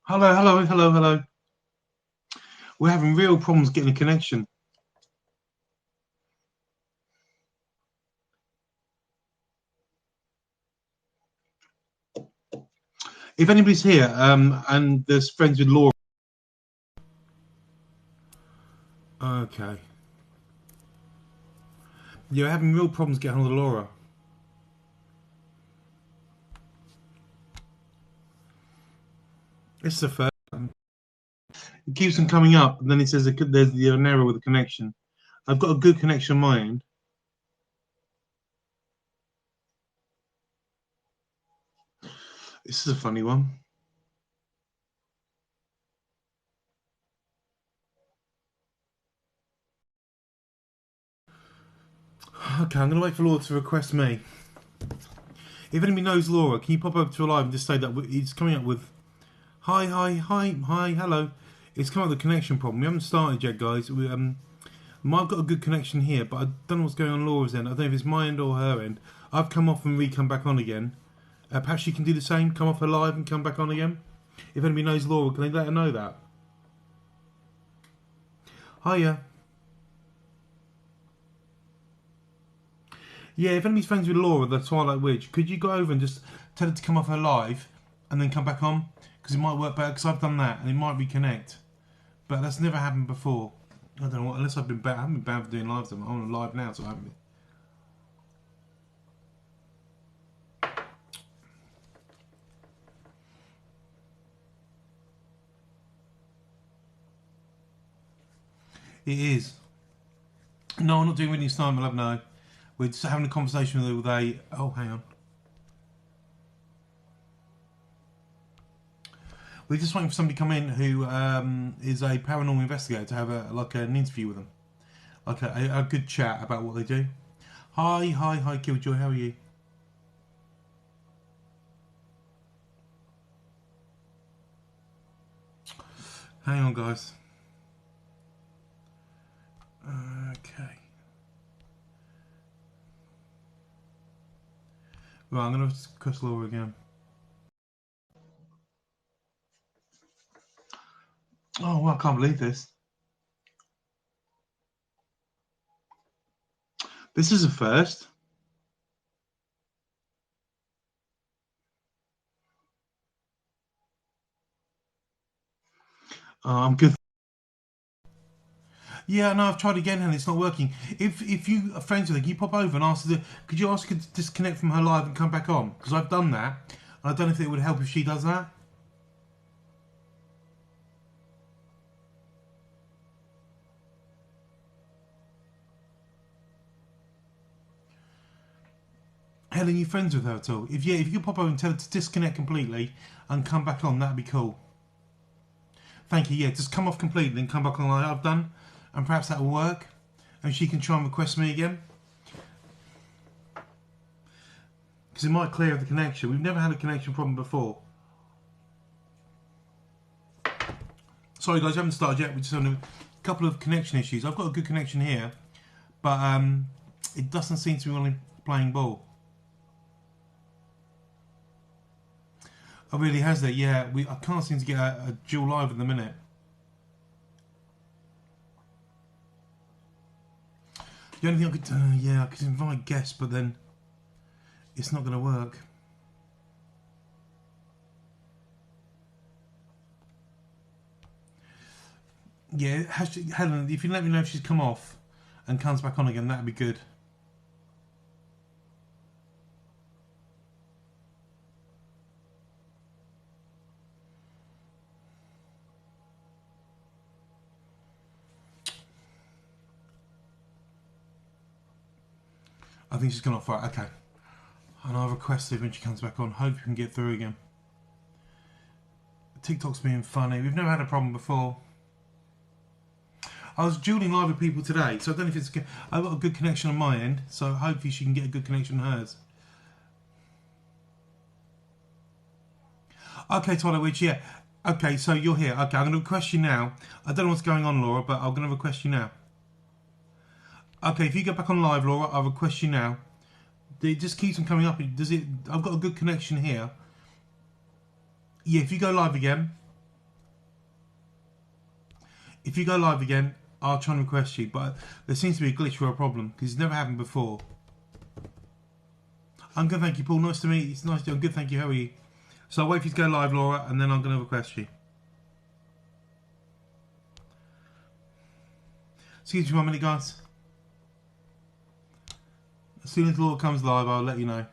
Hello, hello, hello, hello. We're having real problems getting a connection. If anybody's here, and there's friends with Laura. Okay. You're having real problems getting hold of Laura. This is the first. It keeps on coming up, and then it says there's an error with the connection. I've got a good connection on my end. This is a funny one. Okay, I'm going to wait for Laura to request me. If anybody knows Laura, can you pop over to a live and just say that it's coming up with hi, hi, hi, hi, hello. It's come up with a connection problem. We haven't started yet, guys. I've got a good connection here, but I don't know what's going on Laura's end. I don't know if it's my end or her end. I've come off and come back on again. Perhaps she can do the same, come off her live and come back on again. If anybody knows Laura, can they let her know that? Hiya. Yeah, if anybody's friends with Laura, the Twilight Witch, could you go over and just tell her to come off her live and then come back on? Because it might work better, because I've done that and it might reconnect. But that's never happened before. I don't know what, unless I've been bad. I haven't been bad for doing lives. I'm on a live now, so I haven't been. It is. No, I'm not doing Whitney Stein, my love, no. We're just having a conversation with a... Oh, hang on. We're just waiting for somebody to come in who is a paranormal investigator to have an interview with them. Like a good chat about what they do. Hi, hi, hi, Killjoy, how are you? Hang on, guys. Okay. Right, I'm going to request Laura again. Oh, well, I can't believe this. This is a first. I'm good. Yeah, no, I've tried again and it's not working. If you are friends with her, can you pop over and ask her could you ask her to disconnect from her live and come back on? Because I've done that. And I don't know if it would help if she does that. Helen, you friends with her at all? If you could pop over and tell her to disconnect completely and come back on, that'd be cool. Thank you. Yeah, just come off completely and come back on like I've done, and perhaps that will work. And she can try and request me again. Because it might clear the connection. We've never had a connection problem before. Sorry guys, I haven't started yet. We're just having a couple of connection issues. I've got a good connection here, but it doesn't seem to be only playing ball. Oh, really has that? Yeah, I can't seem to get a dual live at the minute. The only thing I could, I could invite guests, but then it's not going to work. Yeah, Helen, if you let me know if she's come off and comes back on again, that'd be good. I think she's gone off right. Okay. And I'll request it when she comes back on. Hope you can get through again. TikTok's being funny. We've never had a problem before. I was dueling live with people today, so I don't know if it's. I've got a good connection on my end, so hopefully she can get a good connection on hers. Okay, Twilight Witch, yeah. Okay, so you're here. Okay, I'm going to request you now. I don't know what's going on, Laura, but I'm going to request you now. Okay, if you get back on live, Laura, I'll request you now. It just keeps on coming up. Does it? I've got a good connection here. Yeah, if you go live again. If you go live again, I'll try and request you, but there seems to be a glitch or a problem because it's never happened before. I'm good, thank you, Paul. Nice to meet you. It's nice to I'm good, thank you. How are you? So I'll wait for you to go live, Laura, and then I'm going to request you. Excuse me 1 minute, guys. As soon as Laura comes live, I'll let you know.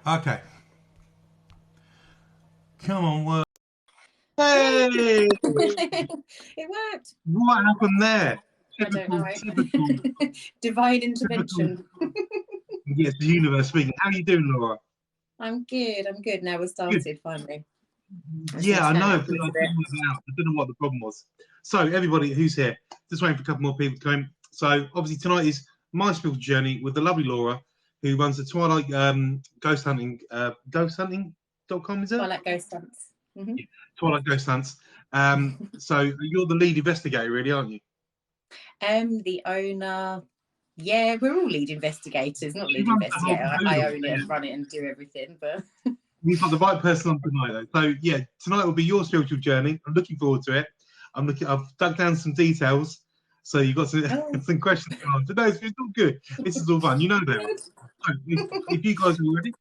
Okay. Come on, work. Hey! It worked. What happened there? Typical. Typical. Divine intervention. Yes, the universe speaking. How are you doing, Laura? I'm good. Now we're started finally. Yeah, I know. I don't know what the problem was. So, everybody who's here, just waiting for a couple more people to come in. So, obviously, tonight is my spiritual journey with the lovely Laura, who runs the Twilight Ghost Hunting, ghosthunting.com, is it? Twilight Ghost Hunts. Mm-hmm. Yeah, Twilight Ghost Hunts. So, you're the lead investigator, really, aren't you? The owner. Yeah, we're all lead investigators, not lead investigator. I own it and run it and do everything, but. We've got the right person on tonight, though. So, yeah, tonight will be your spiritual journey. I'm looking forward to it. I've dug down some details, so you've got some questions to answer. No, it's all good. This is all fun. You know that. So if you guys are ready,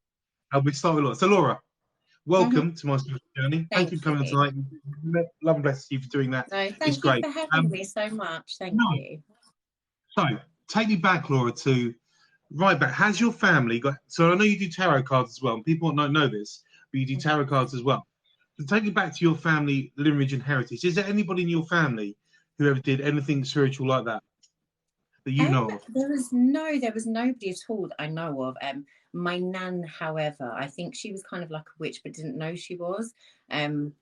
we start with Laura. So, Laura, welcome to my spiritual journey. Thank you for coming on tonight. Love and bless you for doing that. No, thank you for having me so much. Thank you. So, take me back, Laura, to right back. Has your family got? So I know you do tarot cards as well. And people don't know this, but you do tarot cards as well. So take me back to your family lineage and heritage. Is there anybody in your family who ever did anything spiritual like that you know of? There was nobody at all that I know of. My nan, however, I think she was kind of like a witch, but didn't know she was.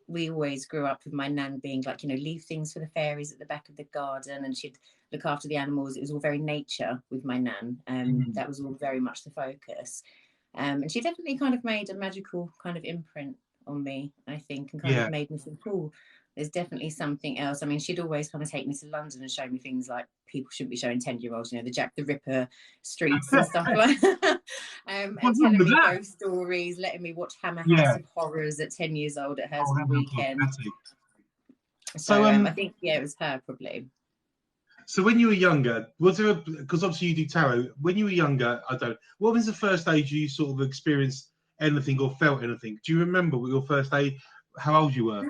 We always grew up with my nan being like, leave things for the fairies at the back of the garden, and she'd look after the animals. It was all very nature with my nan. That was all very much the focus. And she definitely kind of made a magical kind of imprint on me, I think, and kind of made me think, cool, there's definitely something else. I mean, she'd always kind of take me to London and show me things like people shouldn't be showing 10-year-olds, the Jack the Ripper streets and stuff like that. And telling me ghost stories, letting me watch Hammer House of Horrors at 10 years old at hers on the weekend. So I think, it was her probably. So when you were younger, was there because obviously you do tarot, when you were younger, what was the first age you sort of experienced anything or felt anything? Do you remember what your first age, how old you were?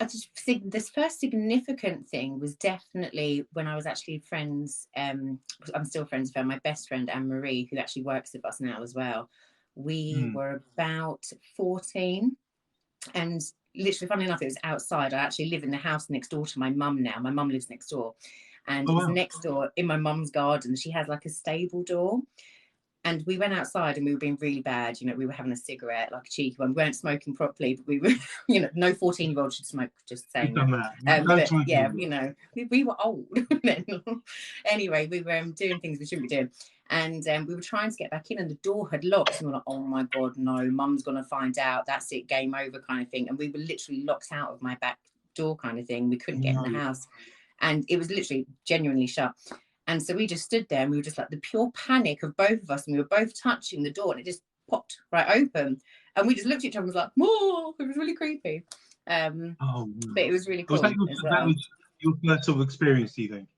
I just think this first significant thing was definitely when I was actually friends. I'm still friends with her, my best friend Anne-Marie, who actually works with us now as well. We were about 14, and literally, funny enough, it was outside. I actually live in the house next door to my mum now. My mum lives next door, and it was next door in my mum's garden. She has like a stable door. And we went outside and we were being really bad. We were having a cigarette, like a cheeky one. We weren't smoking properly, but we were, no 14-year-old should smoke, just saying that. But yeah, we were old then. Anyway, we were doing things we shouldn't be doing. And we were trying to get back in and the door had locked. And we were like, oh my God, no, mum's going to find out. That's it, game over kind of thing. And we were literally locked out of my back door kind of thing. We couldn't get in the house. And it was literally genuinely shut. And so we just stood there and we were just like the pure panic of both of us. And we were both touching the door and it just popped right open. And we just looked at each other and was like, whoa, it was really creepy. But it was really cool. That was your first sort of experience, do you think?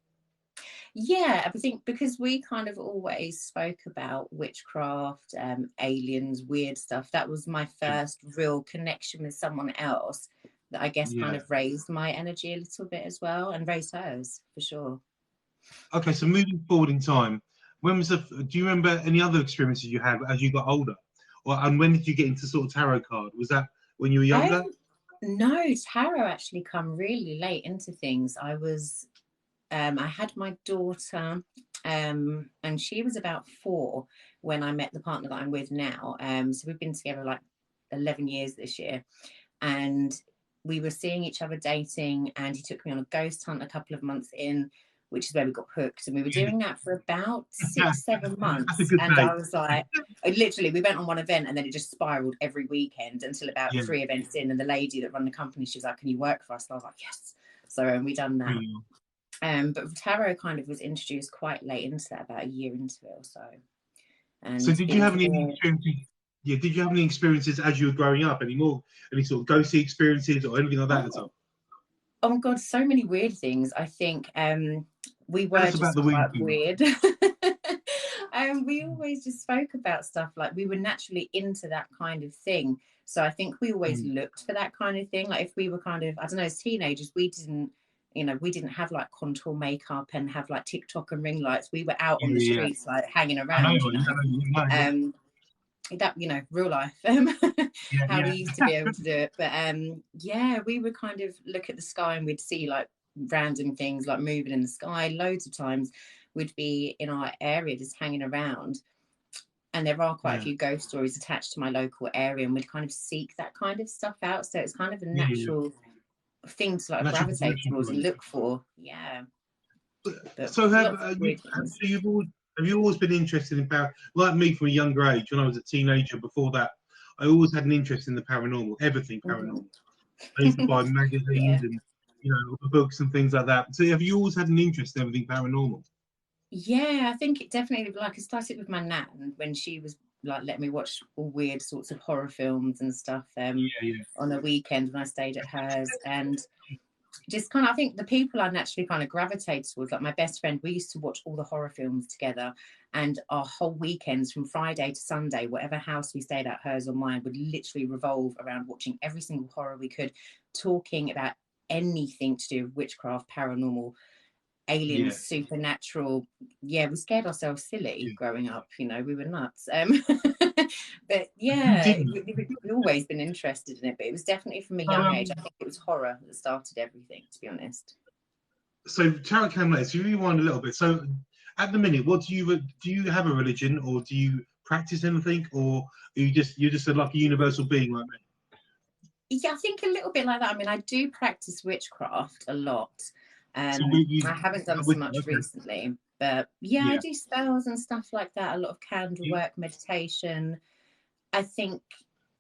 Yeah, I think because we kind of always spoke about witchcraft, aliens, weird stuff. That was my first real connection with someone else that I guess kind of raised my energy a little bit as well and raised hers for sure. Okay, so moving forward in time, do you remember any other experiences you had as you got older? And when did you get into sort of tarot card? Was that when you were younger? No, tarot actually come really late into things. I had my daughter, and she was about 4 when I met the partner that I'm with now. So we've been together like 11 years this year. And we were seeing each other dating, and he took me on a ghost hunt a couple of months in. which is where we got hooked. And we were doing that for about 6-7 That's a months. good And day. I was like, literally, we went on one event and then it just spiraled every weekend until about 3 events in. And the lady that run the company, she was like, can you work for us? And I was like, yes. So we done that. But tarot kind of was introduced quite late into that, about a year into it or so. And so did you have any experiences? Yeah, did you have any experiences as you were growing up? Any sort of ghosty experiences or anything like that at all? Oh my God, so many weird things. I think we were just quite weird. We always just spoke about stuff, like we were naturally into that kind of thing. So I think we always looked for that kind of thing. Like if we were kind of, I don't know, as teenagers, we didn't have like contour makeup and have like TikTok and ring lights. We were out on the streets, like hanging around, that, real life, how we used to be able to do it. But we would kind of look at the sky and we'd see like random things like moving in the sky. Loads of times we'd be in our area just hanging around, and there are quite a few ghost stories attached to my local area, and we'd kind of seek that kind of stuff out. So it's kind of a natural thing to like gravitate towards and look for. So have you always been interested in power? Like me, from a younger age, when I was a teenager. Before that, I always had an interest in the paranormal, everything paranormal. I used to buy magazines and books and things like that. So have you always had an interest in everything paranormal? Yeah, I think it definitely, like, I started with my nan when she was like letting me watch all weird sorts of horror films and stuff on a weekend when I stayed at hers. And just kind of, I think the people I naturally kind of gravitate towards, like my best friend, we used to watch all the horror films together, and our whole weekends from Friday to Sunday, whatever house we stayed at, hers or mine, would literally revolve around watching every single horror we could, talking about anything to do with witchcraft, paranormal, aliens, supernatural. We scared ourselves silly growing up, we were nuts. But we've always been interested in it, but it was definitely from a young age. I think it was horror that started everything, to be honest. So tarot came later. So you rewind a little bit. So at the minute, what do you have a religion, or do you practice anything, or you're just like a universal being like me? Yeah, I think a little bit like that. I mean, I do practice witchcraft a lot. I haven't done so much recently, but I do spells and stuff like that. A lot of candle work, meditation. I think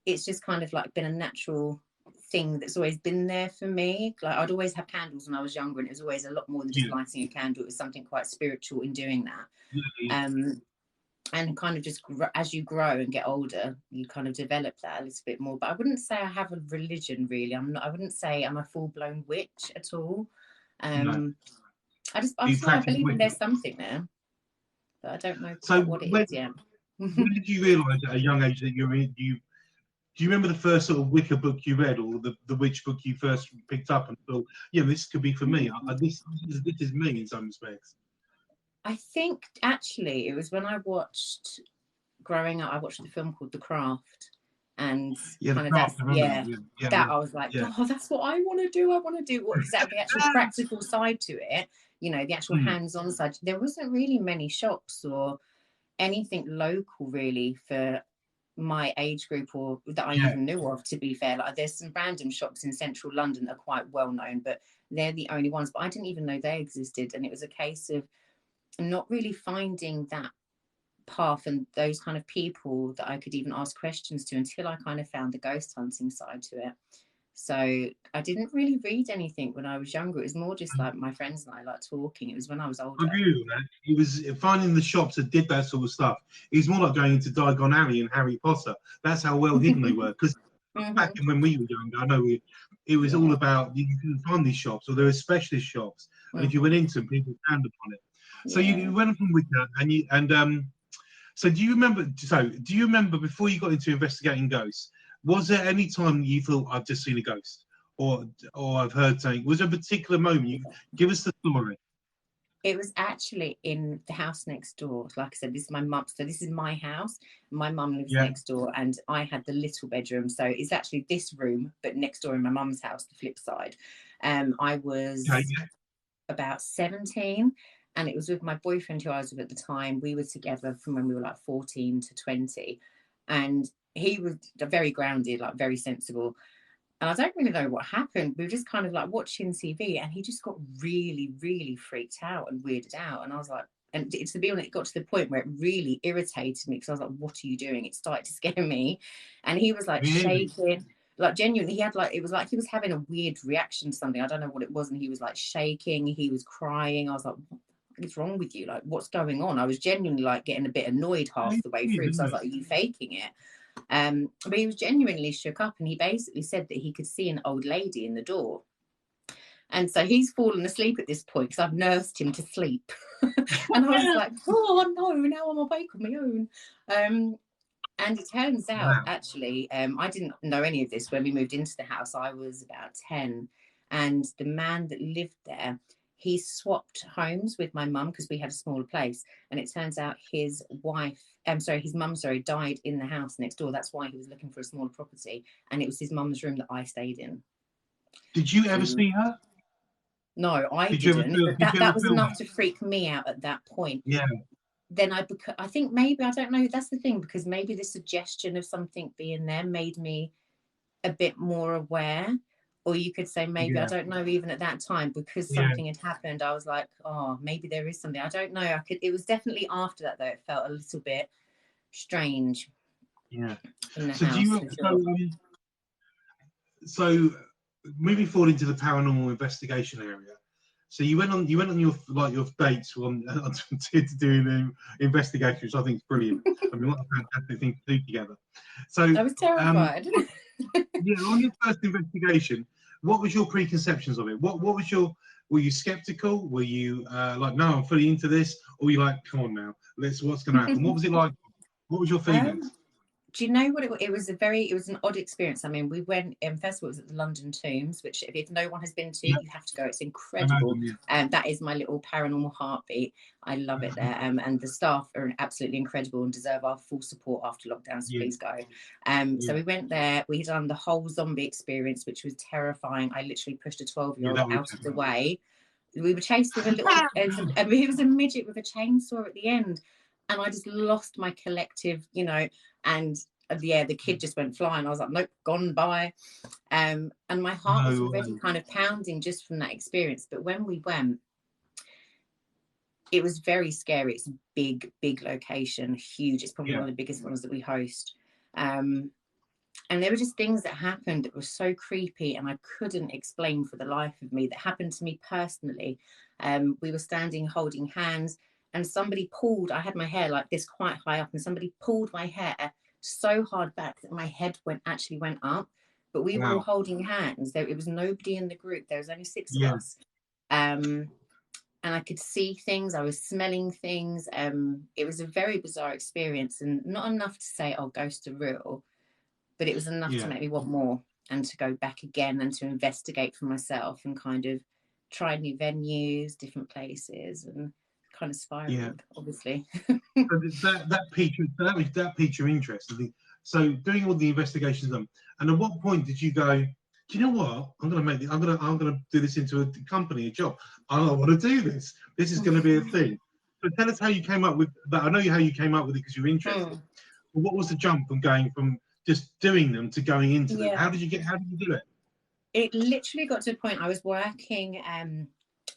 it's just kind of like been a natural thing that's always been there for me. Like I'd always have candles when I was younger, and it was always a lot more than just lighting a candle. It was something quite spiritual in doing that. And kind of just as you grow and get older, you kind of develop that a little bit more. But I wouldn't say I have a religion, really. I wouldn't say I'm a full-blown witch at all. I believe there's something there, but I don't know what it is yet. When did you realise at a young age that do you remember the first sort of Wicca book you read, or the witch book you first picked up and thought, this could be for me? This is me in some respects. I think actually it was when I watched, growing up, I watched a film called The Craft. And I was like, oh, that's what I want to do. I want to do what is that, the actual practical side to it, the actual hands-on side. There wasn't really many shops or anything local really for my age group, or that I even knew of, to be fair. Like there's some random shops in central London that are quite well known, but they're the only ones. But I didn't even know they existed, and it was a case of not really finding that path and those kind of people that I could even ask questions to until I kind of found the ghost hunting side to it. So I didn't really read anything when I was younger. It was more just like my friends and I like talking. It was when I was older. I agree with that. It was finding the shops that did that sort of stuff. It was more like going into Diagon Alley and Harry Potter. That's how well hidden they were. Because back when we were younger, I know it was all about, you couldn't find these shops, or there were specialist shops, and if you went into them, people found upon it. So you went from Wicca, so do you remember before you got into investigating ghosts, was there any time you thought, I've just seen a ghost, or I've heard something? Was there a particular moment? You give us the story. It was actually in the house next door. Like I said, this is my mum. So this is my house. My mum lives next door, and I had the little bedroom. So it's actually this room, but next door in my mum's house, the flip side. I was about 17. And it was with my boyfriend, who I was with at the time. We were together from when we were like 14 to 20. And he was very grounded, like very sensible. And I don't really know what happened. We were just kind of like watching TV, and he just got really, really freaked out and weirded out. And I was like, and to be honest, it got to the point where it really irritated me, because I was like, what are you doing? It started to scare me. And he was like Really? shaking, like genuinely, he had like, it was like he was having a weird reaction to something. I don't know what it was. And he was like shaking, he was crying. I was like, what is wrong with you? Like, what's going on? I was genuinely like getting a bit annoyed half the way through. So I was like, are you faking it? But he was genuinely shook up, and he basically said that he could see an old lady in the door. And so he's fallen asleep at this point, because I've nursed him to sleep. And I was like, oh no, now I'm awake on my own. And it turns out, actually, I didn't know any of this when we moved into the house. I was about 10. And the man that lived there, he swapped homes with my mum, because we had a smaller place. And it turns out his mum, died in the house next door. That's why he was looking for a smaller property. And it was his mum's room that I stayed in. Did you ever see her? No, I didn't. But that was enough to freak me out at that point. Yeah. Then I think maybe, I don't know, that's the thing, because maybe the suggestion of something being there made me a bit more aware. Or you could say maybe, I don't know, even at that time, because something had happened, I was like, oh, maybe there is something. I don't know. It was definitely after that, though, it felt a little bit strange. Yeah. In the So house. So moving forward into the paranormal investigation area. So you went on your dates to doing the investigation, which I think is brilliant. I mean, what a fantastic thing to do together. So I was terrified. On your first investigation, what was your preconceptions of it? What was your? Were you skeptical? Were you like, no, I'm fully into this, or were you like, come on now, what's going to happen? What was it like? What was your feelings? Do you know what it was? It was an odd experience. I mean, we went, first of all, it was at the London Tombs, which if no one has been to, you have to go. It's incredible. That is my little paranormal heartbeat. I love it there. And the staff are absolutely incredible and deserve our full support after lockdown, so please go. So we went there. We done the whole zombie experience, which was terrifying. I literally pushed a 12-year-old out of the way. We were chased with a little, he was a midget with a chainsaw at the end. And I just lost my collective, and the kid just went flying. I was like, nope, gone by. And my heart was already kind of pounding just from that experience. But when we went, it was very scary. It's a big, big location, huge. It's probably one of the biggest ones that we host. And there were just things that happened that were so creepy, and I couldn't explain for the life of me, that happened to me personally. We were standing holding hands, and somebody pulled, I had my hair like this quite high up, and somebody pulled my hair so hard back that my head went up. But we were all holding hands. It was nobody in the group. There was only 6 of us. And I could see things. I was smelling things. It was a very bizarre experience, and not enough to say, oh, ghosts are real, but it was enough to make me want more, and to go back again, and to investigate for myself, and kind of try new venues, different places, and kind of spiraling, obviously. that piqued your interest. So doing all the investigations done, and at what point did you go, do you know what? I'm going to do this into a company, a job. I want to do this. This is going to be a thing. So tell us how you came up with that. I know how you came up with it because you're interested. But what was the jump from going from just doing them to going into them? How did you do it? It literally got to a point. I was working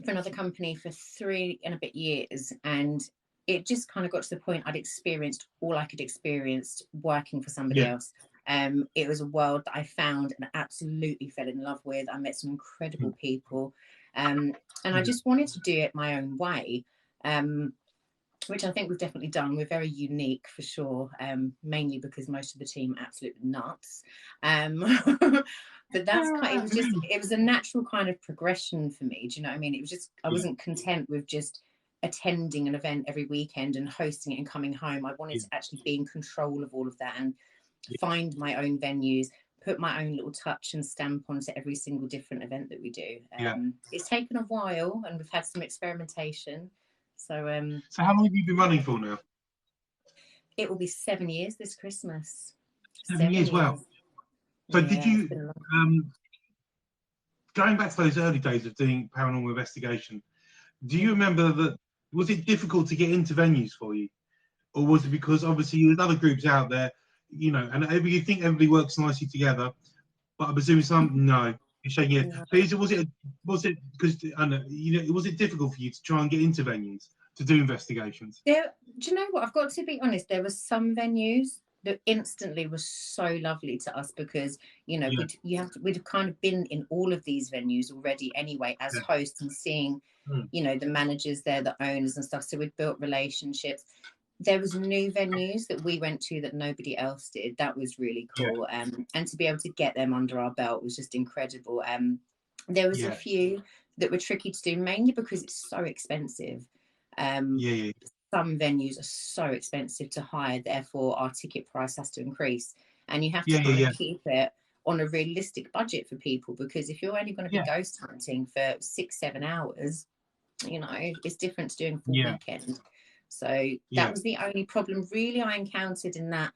for another company for 3 and a bit years, and it just kind of got to the point I'd experienced all I could experience working for somebody else. It was a world that I found and absolutely fell in love with. I met some incredible people, and I just wanted to do it my own way, which I think we've definitely done. We're very unique for sure, mainly because most of the team are absolutely nuts. But it was a natural kind of progression for me. Do you know what I mean? It was just, I wasn't content with just attending an event every weekend and hosting it and coming home. I wanted to actually be in control of all of that, and find my own venues, put my own little touch and stamp onto every single different event that we do. It's taken a while, and we've had some experimentation. So how long have you been running for now? It will be 7 years this Christmas. 7 years, wow. So did you, going back to those early days of doing paranormal investigation, do you remember that, was it difficult to get into venues for you? Or was it because obviously there's other groups out there, and you think everybody works nicely together, But I presume some no. You're saying yeah. No. But was it because I know you know was it difficult for you to try and get into venues to do investigations? Do you know what? I've got to be honest. There were some venues that instantly was so lovely to us because Yeah, we'd have kind of been in all of these venues already anyway as yeah, hosts and seeing mm, the managers there, the owners and stuff. So we'd built relationships. There was new venues that we went to that nobody else did. That was really yeah, cool. And to be able to get them under our belt was just incredible. There was a yeah, few that were tricky to do, mainly because it's so expensive. Um, yeah, yeah, some venues are so expensive to hire, therefore our ticket price has to increase. And you have to yeah, yeah, kind of yeah, keep it on a realistic budget for people, because if you're only going to be yeah, ghost hunting for 6-7 hours, it's different to doing a full yeah, weekend. So that yeah, was the only problem really I encountered in that.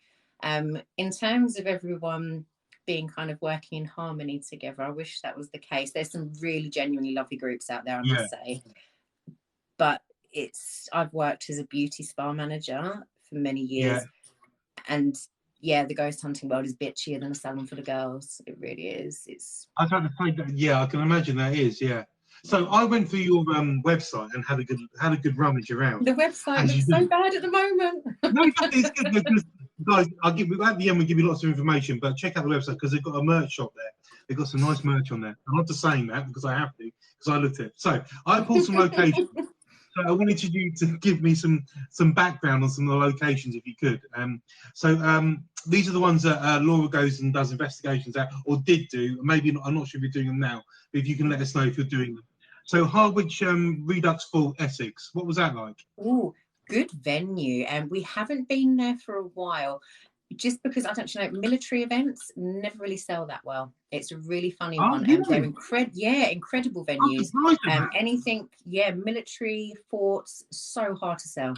In terms of everyone being kind of working in harmony together, I wish that was the case. There's some really genuinely lovely groups out there, I yeah, must say. But I've worked as a beauty spa manager for many yeah. years, and yeah, the ghost hunting world is bitchier than a salon for the girls. It really is. It's I was about to say that. Yeah, I can imagine that is. Yeah. So I went through your website and had a good rummage around, the website as you looks do. so bad at the moment. No, it's good because guys, I'll give you at the end. We give you lots of information, but check out the website because they've got a merch shop there. They've got some nice merch on there. I'm not just saying that because I have to, because I looked at it. So I pulled some locations. So I wanted you to give me some background on some of the locations, if you could. These are the ones that Laura goes and does investigations at, or did do. Maybe not, I'm not sure if you're doing them now, but if you can let us know if you're doing them. So Harwich Redux Full Essex, what was that like? Oh, good venue. And we haven't been there for a while, just because I don't military events never really sell that well. It's a really funny Oh, one. And they're really? incredible I'm venues. surprised at that. Anything, military forts, so hard to sell.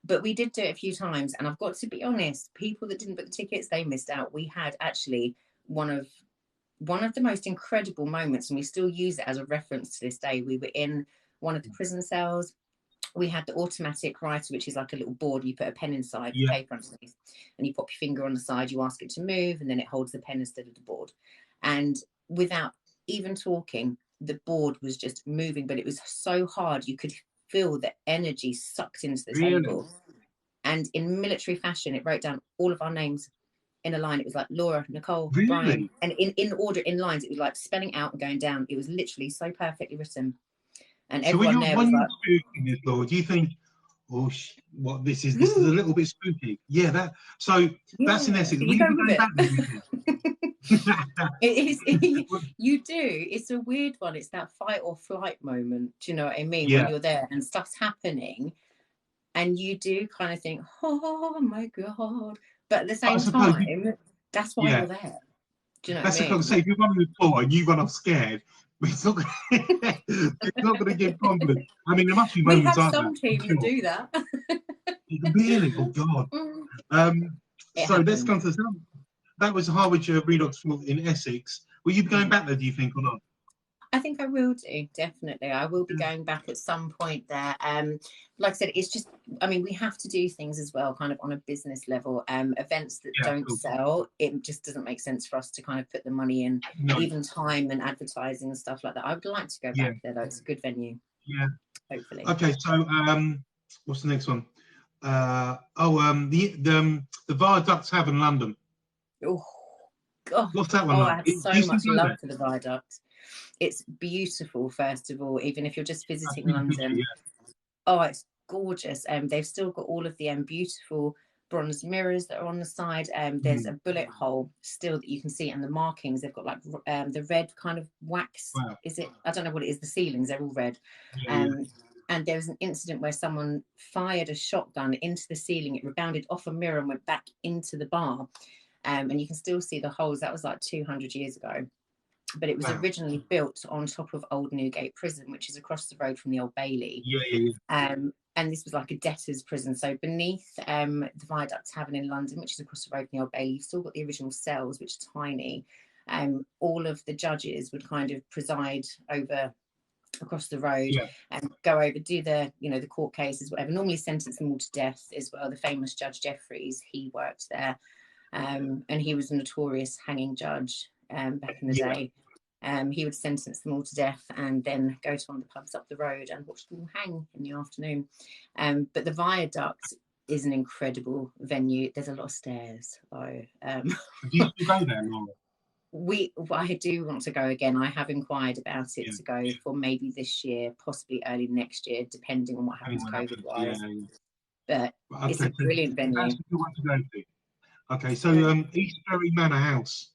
But we did do it a few times, and I've got to be honest, people that didn't book the tickets, they missed out. We had actually one of the most incredible moments, and we still use it as a reference to this day. We were in one of the prison cells. We had the automatic writer, which is like a little board. You put a pen inside with Yeah, paper underneath, and you pop your finger on the side. You ask it to move, and then it holds the pen instead of the board. And without even talking, the board was just moving, but it was so hard you could feel the energy sucked into the really? table. And in military fashion, it wrote down all of our names in a line. It was like Laura, Nicole, Brian, Really? and in order, in lines. It was like spelling out and going down. It was literally so perfectly written, and So everyone there when was you're like, experiencing this, Lord, do you think, oh, what this is a "Ooh, little bit spooky? Yeah, that's in yeah." Essex. But Will you you go be with going back there? Do you it. think? It is. You do. It's a weird one. It's that fight or flight moment. Do you know what I mean? When Yeah, you're there and stuff's happening, and you do kind of think, "Oh my god," but at the but I same suppose, time, that's why yeah, you're there. Do you know what I that's the kind of mean? say if you're running the floor and you run off scared, it's not it's not going to give confidence. I mean, there must be We moments, have aren't there? some I'm teams that sure. do that. Really? Oh God. It So let's happens. come to the that was Harwich Redox in Essex. Will you be going back there? Do you think or not? I think I will do, definitely. I will be Yeah, going back at some point there. Like I said, it's just, I mean, we have to do things as well, kind of on a business level. Events that yeah, don't cool. sell, it just doesn't make sense for us to kind of put the money in, No, even time and advertising and stuff like that. I would like to go yeah, back there though. It's a good venue, yeah. hopefully. Okay, so what's the next one? The Viaducts have in London. Oh, God. What's that one Oh, like? I have Do so you still much go love there? for the viaduct. It's beautiful, first of all, even if you're just I've visiting seen a picture. London. Yeah. Oh, it's gorgeous. They've still got all of the beautiful bronze mirrors that are on the side. There's a Mm, bullet hole still that you can see, and the markings. They've got like the red kind of wax. wow. Is it? I don't know what it is. The ceilings, they're all red. Yeah, yeah. Um, and there was an incident where someone fired a shotgun into the ceiling. It rebounded off a mirror and went back into the bar. And you can still see the holes. That was like 200 years ago. But it was Wow. originally built on top of Old Newgate Prison, which is across the road from the Old Bailey. Yeah, yeah, yeah. And this was like a debtor's prison. So beneath the Viaduct Tavern in London, which is across the road from the Old Bailey, you've still got the original cells, which are tiny. All of the judges would kind of preside over across the road Yeah. and go over, do the court cases, whatever. Normally sentence them all to death as well. The famous Judge Jeffreys, he worked there. and he was a notorious hanging judge back in the day. He would sentence them all to death and then go to one of the pubs up the road and watch them all hang in the afternoon. But the Viaduct is an incredible venue. There's a lot of stairs, though. Do you go there, Laura? I do want to go again. I have inquired about it to go for maybe this year, possibly early next year, depending on what happens COVID-wise. But it's a brilliant venue. That's what you want to go to. Okay, so Eastbury Manor House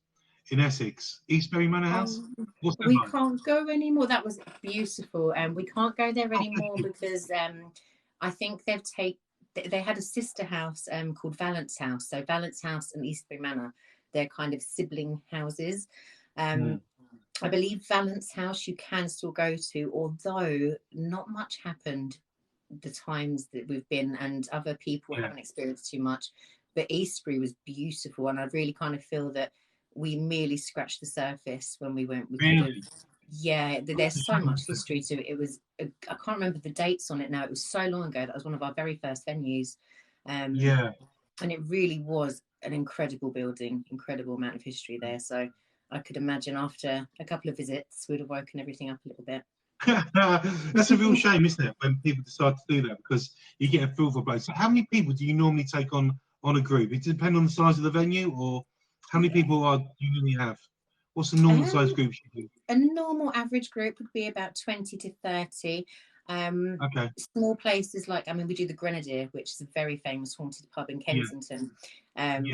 in Essex. Eastbury Manor House? We can't go anymore. That was beautiful. And we can't go there anymore because I think they had a sister house called Valence House. So Valence House and Eastbury Manor, they're kind of sibling houses. I believe Valence House you can still go to, although not much happened the times that we've been, and other people haven't experienced too much. But Eastbury was beautiful, and I really kind of feel that we merely scratched the surface when we went. There's so much history to it. It was I can't remember the dates on it now. It was so long ago. That was one of our very first venues. And it really was an incredible building, incredible amount of history there. So I could imagine after a couple of visits, we'd have woken everything up a little bit. That's a real shame, isn't it, when people decide to do that, because you get a feel for a place. So how many people do you normally take on a group? It depends on the size of the venue, or how many people do you normally have? What's the normal size group you do? A normal average group would be about 20 to 30. Small places like, we do the Grenadier, which is a very famous haunted pub in Kensington,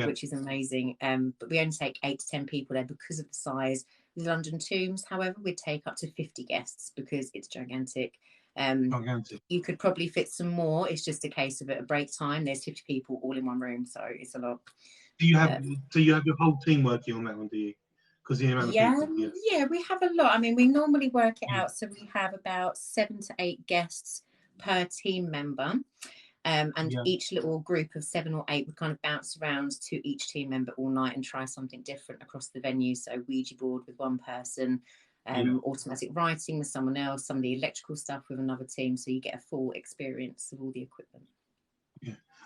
which is amazing. But we only take 8 to 10 people there because of the size. The London Tombs, however, we'd take up to 50 guests because it's gigantic. You could probably fit some more. It's just a case of at a break time, there's 50 people all in one room, so it's a lot. Do you have your whole team working on that one? Do you? Because we have a lot. We normally work it out, so we have about 7 to 8 guests per team member, and each little group of 7 or 8 would kind of bounce around to each team member all night and try something different across the venue. So Ouija board with one person, automatic writing with someone else, some of the electrical stuff with another team, so you get a full experience of all the equipment.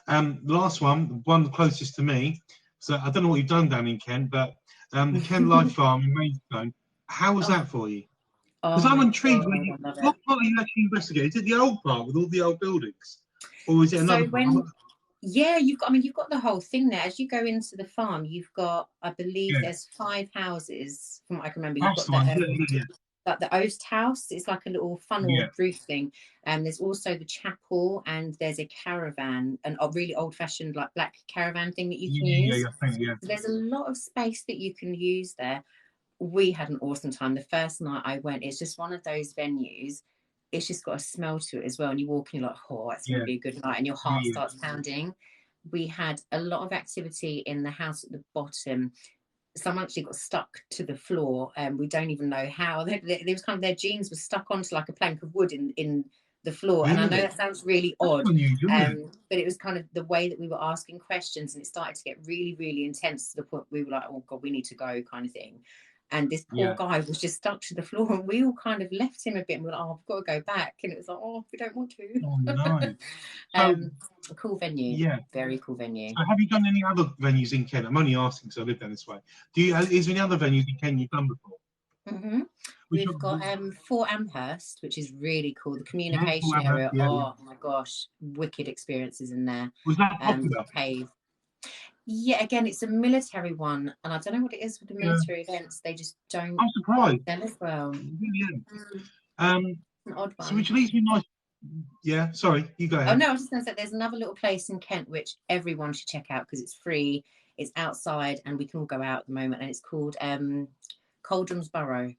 The last one closest to me. So I don't know what you've done down in Kent, but the Kent Life Farm in Maidstone. How was that for you? Because I'm intrigued. What part are you actually investigating? Is it the old part with all the old buildings, or is it another part? You've got the whole thing there. As you go into the farm, you've got, I believe, there's 5 houses from what I can remember. You've got like the Oast House. It's like a little funnel roof thing. And there's also the chapel, and there's a caravan, a really old-fashioned like black caravan thing that you can use. So there's a lot of space that you can use there. We had an awesome time. The first night I went, it's just one of those venues. It's just got a smell to it as well. And you walk and you're like, oh, it's going to be a good night. And your heart starts pounding. We had a lot of activity in the house at the bottom. Someone actually got stuck to the floor, and we don't even know how. There was kind of, their jeans were stuck onto like a plank of wood in the floor. And I know that sounds really odd, but it was kind of the way that we were asking questions, and it started to get really, really intense to the point we were like, oh God, we need to go kind of thing. And this poor guy was just stuck to the floor, and we all kind of left him a bit and we were like, oh, I've got to go back. And it was like, oh, we don't want to. Oh, no. A cool venue. Yeah. Very cool venue. So have you done any other venues in Kent? I'm only asking because I live down this way. Is there any other venues in Kent you've done before? Mm-hmm. We've got Fort Amherst, which is really cool. The communication area. Oh my gosh, wicked experiences in there. Was that popular? Cave. Yeah, again, it's a military one, and I don't know what it is with the military events. They just don't. I'm surprised. Them as well. An odd one. So which leaves me nice. Yeah, sorry, you go ahead. Oh no, I was just going to say there's another little place in Kent which everyone should check out because it's free. It's outside, and we can all go out at the moment, and it's called Coldrum's Burrow.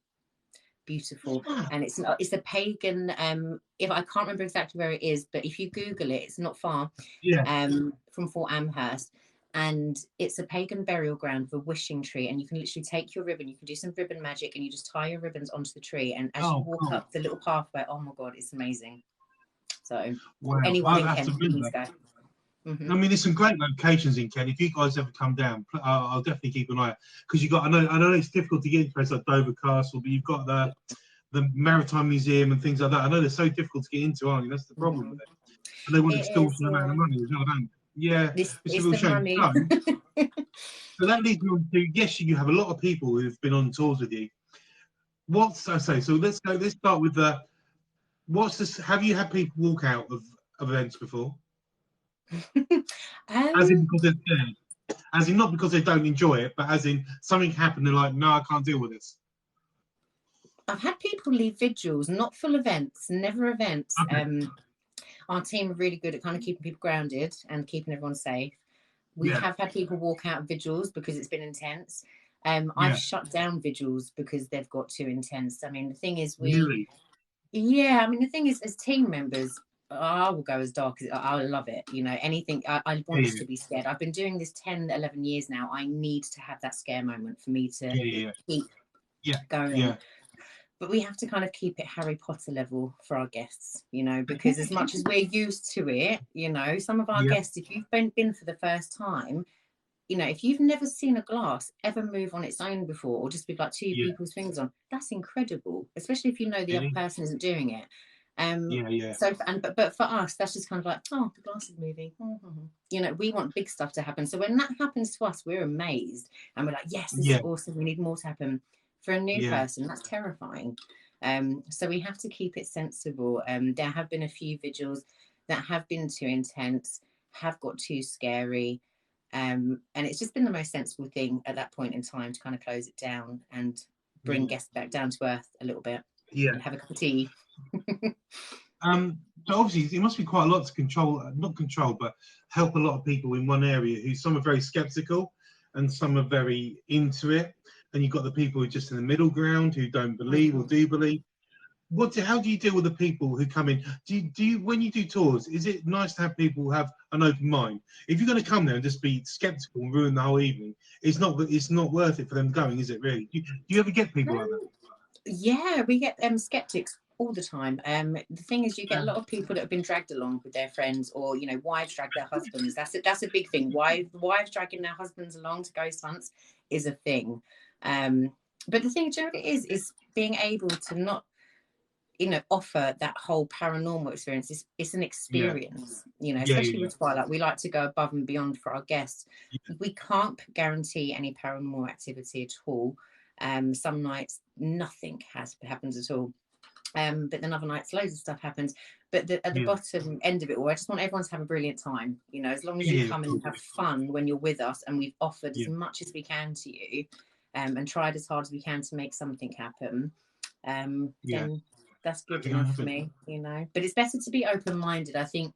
Beautiful, and it's a pagan. If I can't remember exactly where it is, but if you Google it, it's not far. From Fort Amherst. And it's a pagan burial ground with a wishing tree, and you can literally take your ribbon, you can do some ribbon magic, and you just tie your ribbons onto the tree, and as you walk up the little pathway, oh my God, it's amazing. So anyone in Kent, please go. I mean, there's some great locations in Kent. If you guys ever come down, I'll definitely keep an eye out, because you got. I know it's difficult to get into places like Dover Castle, but you've got the Maritime Museum and things like that. I know they're so difficult to get into, aren't you? That's the problem with it. And they want to extort an amount of money as well, don't they? Yeah, it's the money. So that leads me on to, yes, you have a lot of people who've been on tours with you. What's I say? So let's go. Let's start with the. What's this? Have you had people walk out of events before? As in because they're scared. As in not because they don't enjoy it, but as in something happened. They're like, no, I can't deal with this. I've had people leave vigils, not full events, never events. Okay. Our team are really good at kind of keeping people grounded and keeping everyone safe. We have had people walk out of vigils because it's been intense. I've shut down vigils because they've got too intense. I mean, the thing is, Really? I mean, the thing is, as team members, I will go as dark as I love it. You know, anything, I want to be scared. I've been doing this 10, 11 years now. I need to have that scare moment for me to keep going. Yeah. But we have to kind of keep it Harry Potter level for our guests, you know, because as much as we're used to it, you know, some of our guests, if you've been for the first time, you know, if you've never seen a glass ever move on its own before, or just with like two people's fingers on, that's incredible, especially if you know the other person isn't doing it. So, but for us, that's just kind of like, oh, the glass is moving. You know, we want big stuff to happen. So when that happens to us, we're amazed and we're like, yes, this is awesome. We need more to happen. For a new person, that's terrifying. So we have to keep it sensible. There have been a few vigils that have been too intense, have got too scary. And it's just been the most sensible thing at that point in time to kind of close it down and bring guests back down to earth a little bit. And have a cup of tea. So obviously it must be quite a lot to control, not control, but help a lot of people in one area who some are very skeptical and some are very into it. And you've got the people who are just in the middle ground who don't believe or do believe. How do you deal with the people who come in? Do you when you do tours, is it nice to have people have an open mind? If you're going to come there and just be skeptical and ruin the whole evening, it's not worth it for them going, is it really? Do you ever get people like that? Yeah, we get skeptics all the time. The thing is, you get a lot of people that have been dragged along with their friends, or you know, wives drag their husbands. That's a big thing. Wives dragging their husbands along to ghost hunts is a thing. But the thing generally is being able to not, you know, offer that whole paranormal experience. It's an experience, you know, especially with Twilight. We like to go above and beyond for our guests. We can't guarantee any paranormal activity at all. Some nights nothing happens at all. But then other nights loads of stuff happens. But at the bottom end of it all, I just want everyone to have a brilliant time. You know, as long as you come and have fun when you're with us, and we've offered as much as we can to you, and tried as hard as we can to make something happen, then that's good enough for me, you know. But it's better to be open-minded. I think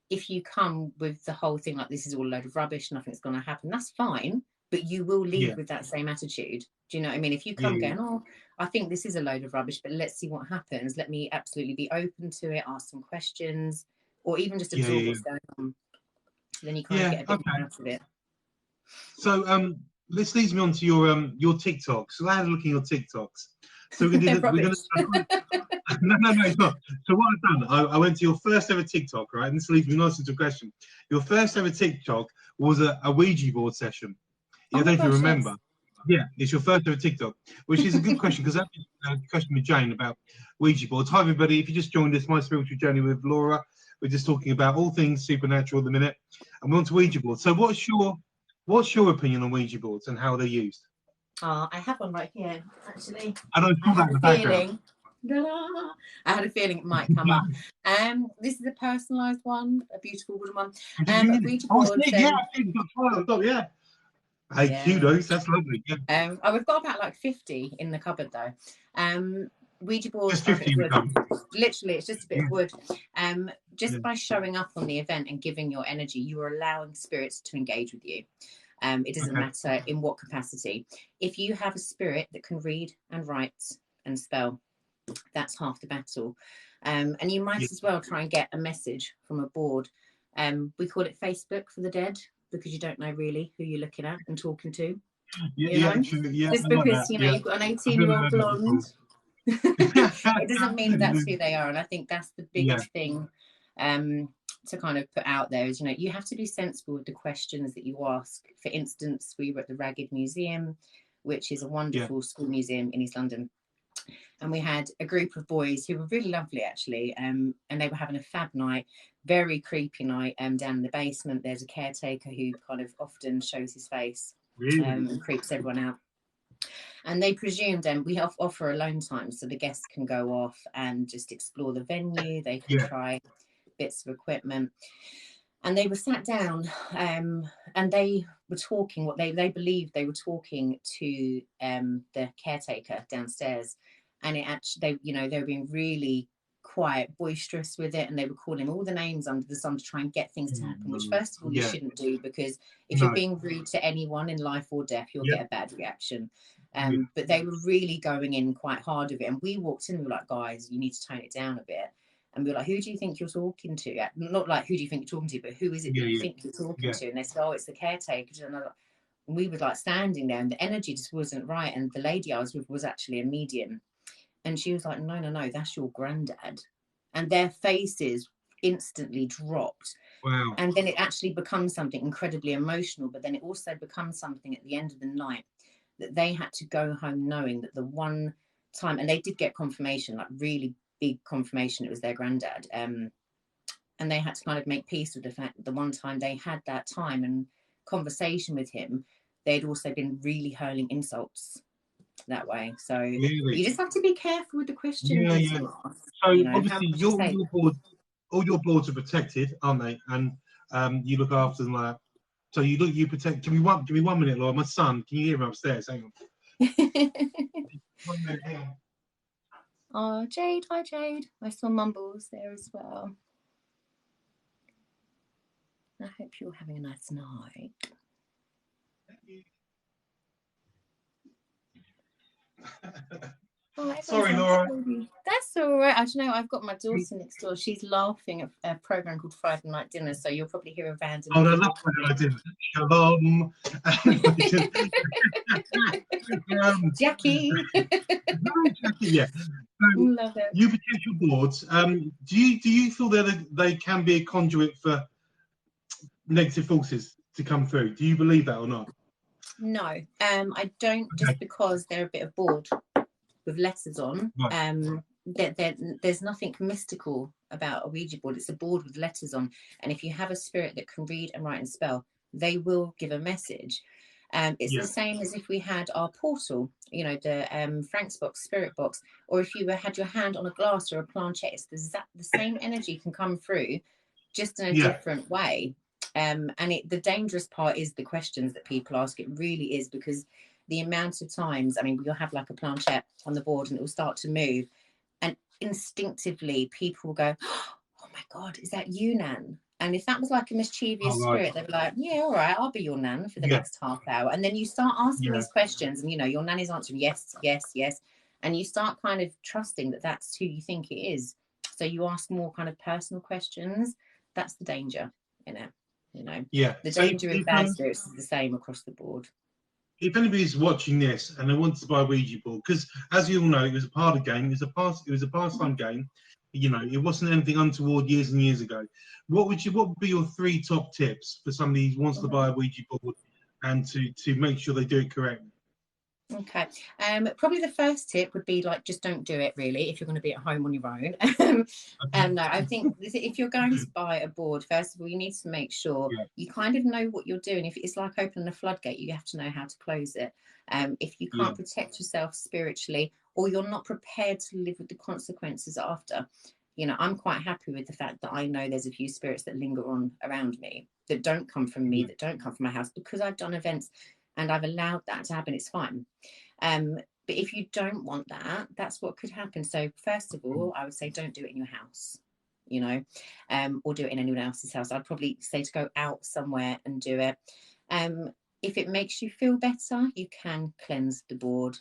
if you come with the whole thing like this is all a load of rubbish, nothing's going to happen, that's fine. But you will leave with that same attitude. Do you know what I mean? If you come going, oh, I think this is a load of rubbish, but let's see what happens. Let me absolutely be open to it, ask some questions, or even just absorb what's going on. Then you kind of get a bit more out of it. So this leads me on to your TikToks. So I had a look at your TikToks. So we're going to no, it's not. So what I've done, I went to your first ever TikTok, right? And this leads me nicely to a question. Your first ever TikTok was a Ouija board session. I don't know if you remember. Yes. Yeah, it's your first ever TikTok, which is a good question because that's a question with Jane about Ouija boards. Hi everybody, if you just joined us, my spiritual journey with Laura. We're just talking about all things supernatural at the minute, and we're on to Ouija boards. So what's your opinion on Ouija boards and how they're used? I have one right here, actually. I don't feel that in the background. I had a feeling it might come up. This is a personalised one, a beautiful wooden one. Ouija boards, Hey, kudos, that's lovely. Yeah. We've got about like 50 in the cupboard though. Ouija boards, just 50 literally, it's just a bit of wood. Just by showing up on the event and giving your energy, you are allowing spirits to engage with you. It doesn't matter in what capacity. If you have a spirit that can read and write and spell, that's half the battle. And you might as well try and get a message from a board. We call it Facebook for the dead, because you don't know really who you're looking at and talking to. Just because you've got an 18-year-old blonde, it doesn't mean that's who they are. And I think that's the biggest thing to kind of put out there is, you know, you have to be sensible with the questions that you ask. For instance, we were at the Ragged Museum, which is a wonderful school museum in East London. And we had a group of boys who were really lovely, actually, and they were having a fab night, very creepy night down in the basement. There's a caretaker who kind of often shows his face. Really? And creeps everyone out. And they presumed, we offer alone time so the guests can go off and just explore the venue. They can try bits of equipment. And they were sat down, and they were talking. What they believed they were talking to the caretaker downstairs, and it actually they were being really quite boisterous with it, and they were calling all the names under the sun to try and get things to happen. Which, first of all, you shouldn't do, because if you're being rude to anyone in life or death, you'll get a bad reaction. But they were really going in quite hard with it, and we walked in and we were like, guys, you need to tone it down a bit. And we were like, who do you think you're talking to? Not like, who do you think you're talking to, but who is it that you think you're talking to? And they said, oh, it's the caretaker. And we were like standing there, and the energy just wasn't right. And the lady I was with was actually a medium. And she was like, no, that's your granddad. And their faces instantly dropped. Wow. And then it actually becomes something incredibly emotional. But then it also becomes something at the end of the night that they had to go home knowing that the one time, and they did get confirmation, like really big confirmation, it was their granddad, and they had to kind of make peace with the fact that the one time they had that time and conversation with him, they'd also been really hurling insults that way. So you just have to be careful with the questions you ask. So obviously your board, all your boards are protected, aren't they? And you look after them like that. So you protect. Give me 1 minute, Laura. My son, can you hear him upstairs? Hang on. 1 minute, hang on. Oh, Jade, hi Jade. I saw Mumbles there as well. I hope you're having a nice night. Oh, sorry, Laura. That's all right. I don't know. I've got my daughter next door. She's laughing at a program called Friday Night Dinner, so you'll probably hear a random. Oh, I love Friday Night Dinner. Shalom. Jackie. Yeah. Love it. You potential boards. Do you feel that they can be a conduit for negative forces to come through? Do you believe that or not? No, I don't. Just because they're a bit of board with letters on. Right. There's nothing mystical about a Ouija board. It's a board with letters on, and if you have a spirit that can read and write and spell, they will give a message. It's the same as if we had our portal, the Frank's box, spirit box, or if you had your hand on a glass or a planchette. It's the same energy can come through, just in a different way. And the dangerous part is the questions that people ask. It really is, because the amount of times, you'll have like a planchette on the board and it will start to move, and instinctively people will go, oh my God, is that you, Nan? And if that was like a mischievous spirit, they'd be like, yeah, all right, I'll be your Nan for the next half hour. And then you start asking these questions, and your Nan is answering yes, yes, yes. And you start kind of trusting that that's who you think it is. So you ask more kind of personal questions. That's the danger in it. The danger of bad spirits is the same across the board. If anybody's watching this and they want to buy a Ouija board, because as you all know, it was a part of the game. It was a pastime game. It wasn't anything untoward years and years ago. What would be your 3 top tips for somebody who wants to buy a Ouija board and to make sure they do it correctly? Okay. Probably the first tip would be just don't do it, really, if you're going to be at home on your own. And no, I think if you're going to buy a board, first of all, you need to make sure you kind of know what you're doing. If it's like opening a floodgate, you have to know how to close it. If you can't protect yourself spiritually, or you're not prepared to live with the consequences after, I'm quite happy with the fact that I know there's a few spirits that linger on around me, that don't come from me, that don't come from my house, because I've done events and I've allowed that to happen. It's fine. But if you don't want that, that's what could happen. So first of all, I would say don't do it in your house, or do it in anyone else's house. I'd probably say to go out somewhere and do it. If it makes you feel better, you can cleanse the board.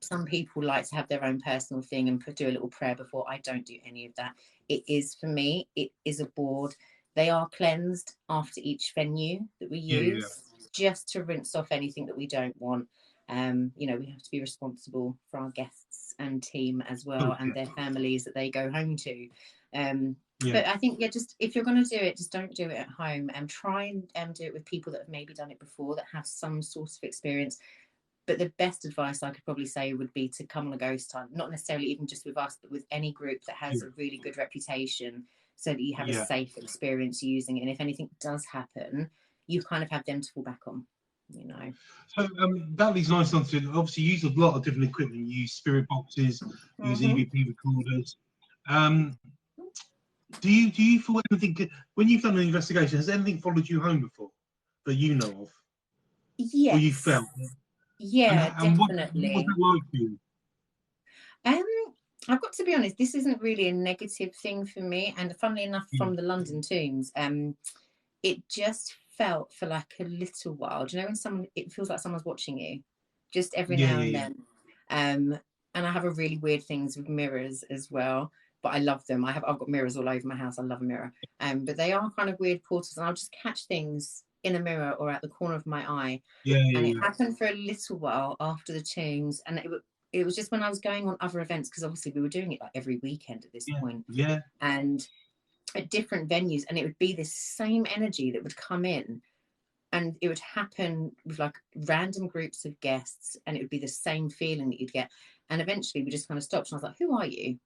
Some people like to have their own personal thing and do a little prayer before. I don't do any of that. It is, for me, it is a board. They are cleansed after each venue that we use, just to rinse off anything that we don't want. We have to be responsible for our guests and team as well, and their families that they go home to. But I think, just if you're going to do it, just don't do it at home, and try and do it with people that have maybe done it before, that have some sort of experience. But the best advice I could probably say would be to come on a ghost hunt, not necessarily even just with us, but with any group that has a really good reputation, so that you have a safe experience using it. And if anything does happen, you kind of have them to fall back on. you know. So that leads nicely on to, obviously you use a lot of different equipment. You use spirit boxes, you use Hmm. EVP recorders. Um, do you feel anything when you've done an investigation? Has anything followed you home before that you know of, or you Yes. felt? And Yeah, what was definitely. that like for you? Um, I've got to be honest, this isn't really a negative thing for me. And funnily enough, Yeah, from the London tombs, it just felt for like a little while. Do you know when someone it feels like someone's watching you, just every yeah, now yeah, and yeah. then. And I have a really weird things with mirrors as well, but I love them. I've got mirrors all over my house. I love a mirror. But they are kind of weird portals, and I'll just catch things in a mirror or at the corner of my eye. Yeah, And it yeah, happened for a little while after the tombs, and it was just when I was going on other events because obviously we were doing it like every weekend at this yeah, point, yeah, and at different venues, and it would be this same energy that would come in, and it would happen with like random groups of guests, and it would be the same feeling that you'd get. And eventually we just kind of stopped, and I was like, who are you?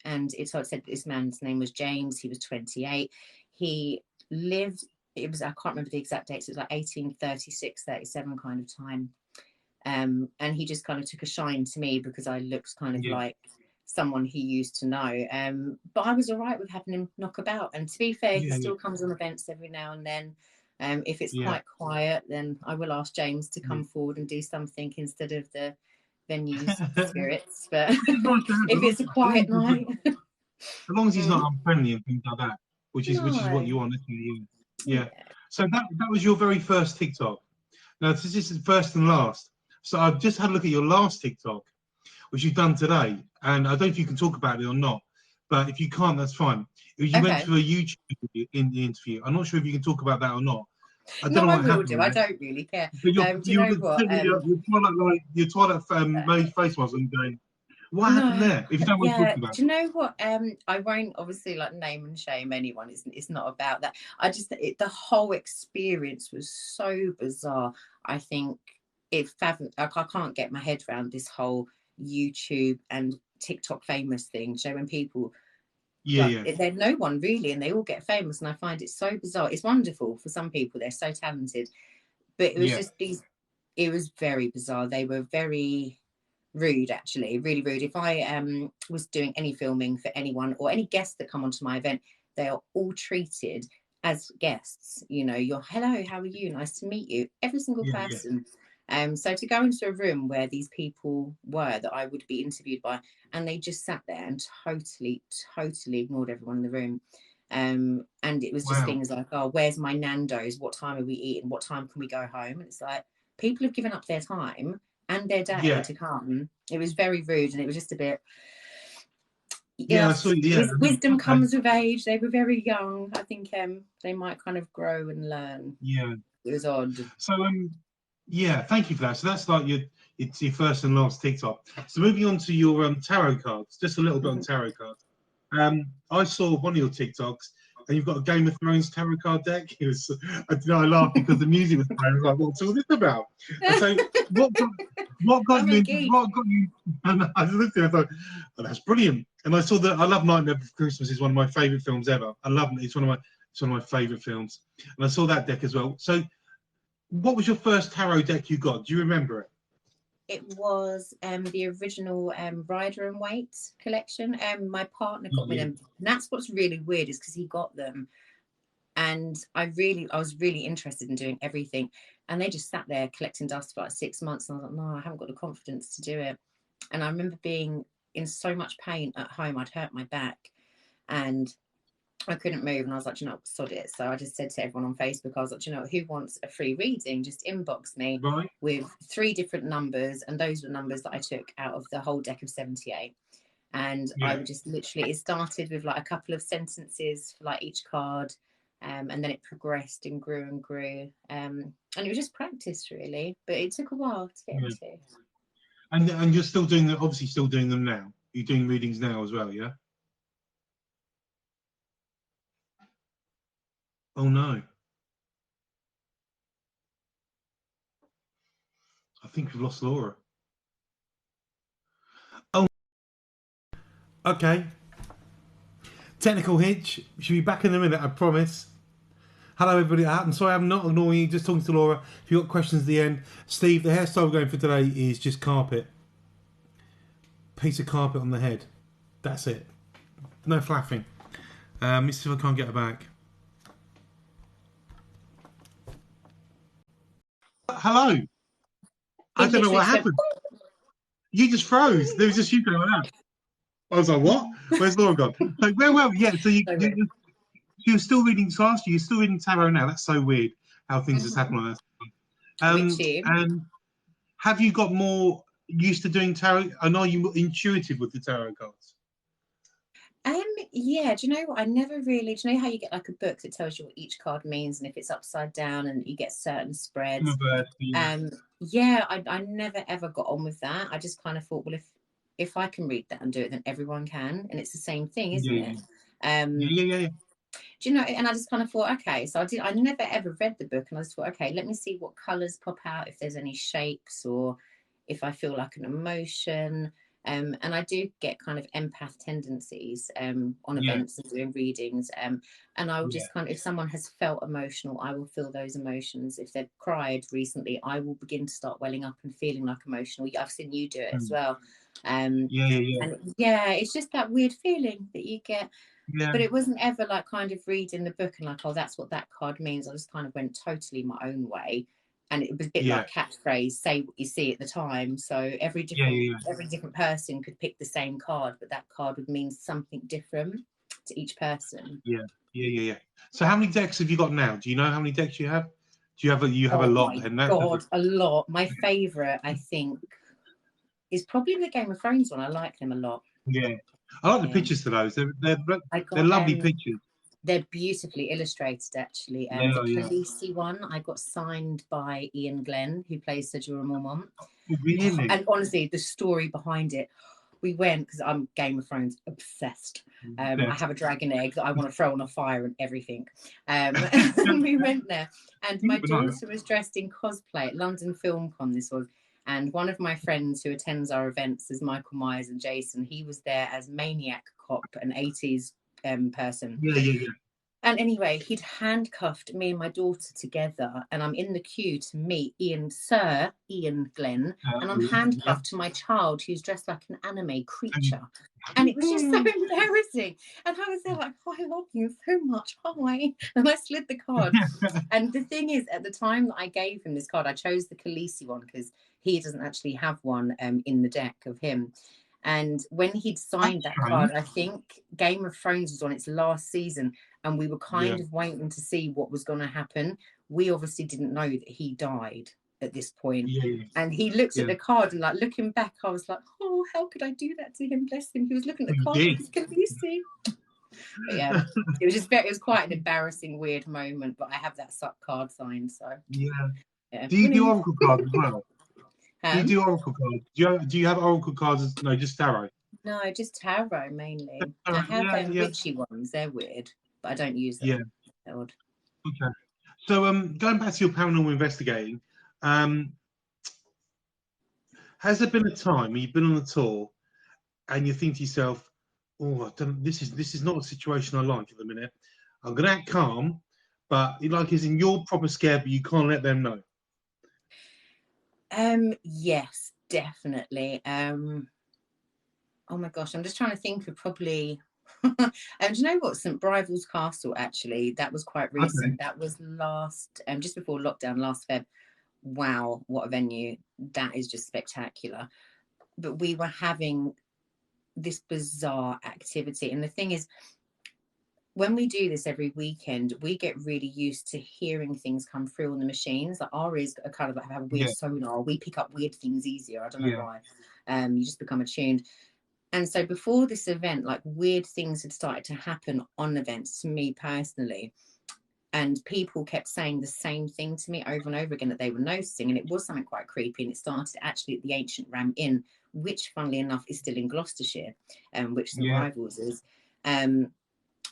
And so it said that this man's name was James. He was 28. He lived, it was, I can't remember the exact dates, it was like 1836, 37 kind of time. And he just kind of took a shine to me because I looked kind of yeah, like someone he used to know. But I was all right with having him knock about. And to be fair, he yeah, yeah, still comes on events every now and then. If it's yeah, quite quiet, then I will ask James to yeah. come forward and do something instead of the venue's spirits. But Which is nice to have, if it's a quiet night, as long as he's mm, not unfriendly and things like that, which is what no, you want, isn't it? Yeah. Yeah. yeah, So that was your very first TikTok. Now this is the first and last. So I've just had a look at your last TikTok, which you've done today, and I don't know if you can talk about it or not. But if you can't, that's fine. You went okay. to a YouTube in the interview. I'm not sure if you can talk about that or not. I don't No, know I what will happened do. I there. don't really care. But you're Do you you know were what? sitting with your Twilight made face mask and going, what happened No, there? If you don't want to talk yeah. about Do you know what? I won't obviously like name and shame anyone. It's not about that. I just the whole experience was so bizarre. I think I can't get my head around this whole YouTube and TikTok famous thing. So when people it. Yeah, like yeah, they're no one really, and they all get famous, and I find it so bizarre. It's wonderful for some people; they're so talented, but it was yeah, just these. It was very bizarre. They were very rude, actually, really rude. If I was doing any filming for anyone or any guests that come onto my event, they are all treated as guests. You know, you're hello, how are you? Nice to meet you. Every single yeah, yeah, person. So to go into a room where these people were that I would be interviewed by, and they just sat there and totally ignored everyone in the room. And it was just wow, things like, oh, where's my Nando's? What time are we eating? What time can we go home? And it's like people have given up their time and their day yeah, to come. It was very rude, and it was just a bit. yeah. I Yes, saw you. Yeah, wisdom okay, comes with age. They were very young. I think they might kind of grow and learn. yeah. It was odd. So yeah, thank you for that. So that's like it's your first and last TikTok. So moving on to your tarot cards, just a little bit on tarot cards. I saw one of your TikToks, and you've got a Game of Thrones tarot card deck. It was, I laughed because the music was playing. I was like, "What's all this about?" And so, what got, what got I'm a you? geek. What got you? And I was listening. I thought, oh, "That's brilliant." And I saw that. I love Nightmare Before Christmas. It's one of my favorite films ever. I love it. It's one of my favorite films. And I saw that deck as well. So, what was your first tarot deck you got? Do you remember it? It was the original Rider and Waite collection. My partner got me Yeah, them. And that's what's really weird is because he got them, and I was really interested in doing everything, and they just sat there collecting dust for like 6 months, and I was like, no, I haven't got the confidence to do it. And I remember being in so much pain at home. I'd hurt my back, and I couldn't move, and I was like, you know, sod it. So I just said to everyone on Facebook, I was like, you know, who wants a free reading? Just inbox me right. with 3 different numbers, and those were numbers that I took out of the whole deck of 78. And I Yeah, would just literally, it started with like a couple of sentences for like each card, and then it progressed and grew and grew. And it was just practice really, but it took a while to get yeah. into. And you're still doing them. Obviously, still doing them now. You're doing readings now as well, yeah. Oh no, I think we've lost Laura. Oh, okay. Technical hitch. She'll be back in a minute, I promise. Hello, everybody. I'm sorry, I'm not ignoring you. Just talking to Laura. If you've got questions at the end, Steve, the hairstyle we're going for today is just carpet. Piece of carpet on the head. That's it. No flapping. Let me see if I can't get her back. Hello. I don't know what happened. You just froze. There was just you going out. I was like, what? Where's Laura gone? Like, where were we? Yeah, so you're still reading, so I asked you, you're still reading tarot now. That's so weird how things just happen like that. And have you got more used to doing tarot? And are you intuitive with the tarot cards? Yeah, do you know what? I never really, do you know how you get like a book that tells you what each card means and if it's upside down and you get certain spreads? Yeah, I never ever got on with that. I just kind of thought, well, if I can read that and do it, then everyone can. And it's the same thing, isn't it? Yeah. Do you know? And I just kind of thought, okay, so I never ever read the book, and I just thought, okay, let me see what colours pop out, if there's any shapes, or if I feel like an emotion. And I do get kind of empath tendencies on events and doing readings. And I will just kind of, if someone has felt emotional, I will feel those emotions. If they've cried recently, I will begin to start welling up and feeling like emotional. I've seen you do it as well. And yeah, it's just that weird feeling that you get. Yeah. But it wasn't ever like kind of reading the book and like, oh, that's what that card means. I just kind of went totally my own way. And it was a bit like catchphrase, say what you see at the time. So every different person could pick the same card, but that card would mean something different to each person. Yeah. So how many decks have you got now? Do you know how many decks you have? Do you have a lot? Oh my God, a lot. My favourite, I think, is probably the Game of Thrones one. I like them a lot. Yeah. I like the pictures to those. They're lovely pictures. They're beautifully illustrated, actually. The Khaleesi one I got signed by Ian Glenn, who plays Sir Jorah Mormont. Really? And honestly, the story behind it, we went, because I'm Game of Thrones obsessed. I have a dragon egg that I want to throw on a fire and everything. And we went there, and my daughter was dressed in cosplay at London Film Con, this was. And one of my friends who attends our events is Michael Myers and Jason. He was there as Maniac Cop, an 80s person. Yeah. And anyway, he'd handcuffed me and my daughter together, and I'm in the queue to meet Sir Ian Glenn, and I'm handcuffed to my child who's dressed like an anime creature. And it was just so embarrassing. And I was there like, oh, I love you so much. Hi. And I slid the card. And the thing is, at the time that I gave him this card, I chose the Khaleesi one because he doesn't actually have one in the deck of him. And when he'd signed that card, I think Game of Thrones was on its last season, and we were kind of waiting to see what was going to happen. We obviously didn't know that he died at this point. And he looked at the card, and like looking back, I was like, oh, how could I do that to him? Bless him. He was looking at the card. Can you see? But yeah, it was quite an embarrassing, weird moment. But I have that card signed, so yeah. Do you do oracle cards as well? Do you do oracle cards? Do you have oracle cards? No, just tarot. No, just tarot mainly. I have witchy ones. They're weird, but I don't use them. Yeah. Okay. So, going back to your paranormal investigating, has there been a time when you've been on a tour and you think to yourself, "Oh, this is not a situation I like at the minute. I'm going to act calm, but you're proper scared, but you can't let them know." Yes, definitely. Oh my gosh, I'm just trying to think of probably. Do you know what? St. Brivel's Castle, actually, that was quite recent. Okay. That was just before lockdown, last Feb. Wow, what a venue. That is just spectacular. But we were having this bizarre activity. And the thing is, when we do this every weekend, we get really used to hearing things come through on the machines. Like our ears are kind of like have a weird sonar. We pick up weird things easier. I don't know why. You just become attuned. And so before this event, like weird things had started to happen on events to me personally. And people kept saying the same thing to me over and over again that they were noticing. And it was something quite creepy. And it started actually at the Ancient Ram Inn, which funnily enough is still in Gloucestershire, which St. Brivel's is.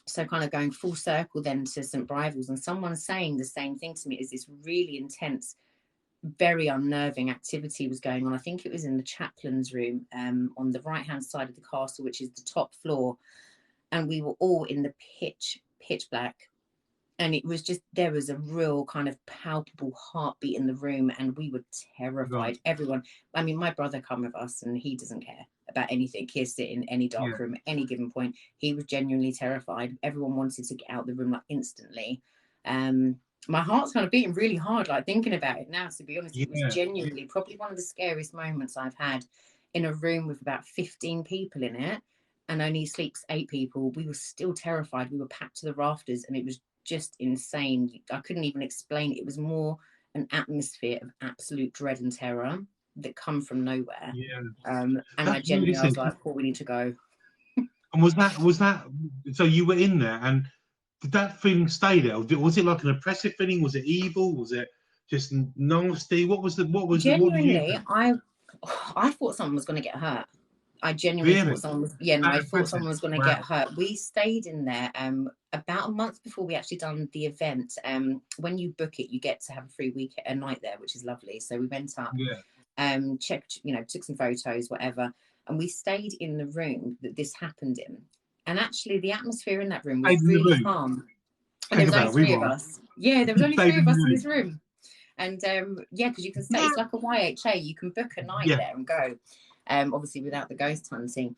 So kind of going full circle then to St. Brivel's, and someone saying the same thing to me is this really intense, very unnerving activity was going on. I think it was in the chaplain's room on the right-hand side of the castle, which is the top floor. And we were all in the pitch black. And it was just, there was a real kind of palpable heartbeat in the room, and we were Right. terrified. Everyone, I mean, my brother come with us, and he doesn't care about anything. He'll sit in any Yeah. dark room at any given point. He was genuinely terrified. Everyone wanted to get out of the room like instantly. Um, my heart's kind of beating really hard, like thinking about it now. To be honest, it was Yeah. genuinely probably one of the scariest moments I've had in a room with about 15 people in it, and only sleeps 8 people. We were still terrified. We were packed to the rafters, and it was just insane. I couldn't even explain it. It was more an atmosphere of absolute dread and terror that come from nowhere. Yeah. And That's I really genuinely, I was sick. like, "Paul, we need to go." And was that so you were in there, and did that feeling stay there? Or was it like an oppressive feeling? Was it evil? Was it just nasty? What did you Genuinely, think? I thought someone was going to get hurt. I genuinely thought Really? someone was, yeah, no, That I thought oppressive? someone was going to get Wow. hurt. We stayed in there about a month before we actually done the event. When you book it, you get to have a free week, a night there, which is lovely. So we went up, Yeah. checked, took some photos, whatever, and we stayed in the room that this happened in. And actually, the atmosphere in that room was Stayed in the really room. calm. And there Hang was only about, 3 of rewind. us. Yeah, there was You only stayed 3 in of the us in room. this room. And yeah, because you can stay, it's like a YHA, you can book a night Yeah. there and go, obviously without the ghost hunting.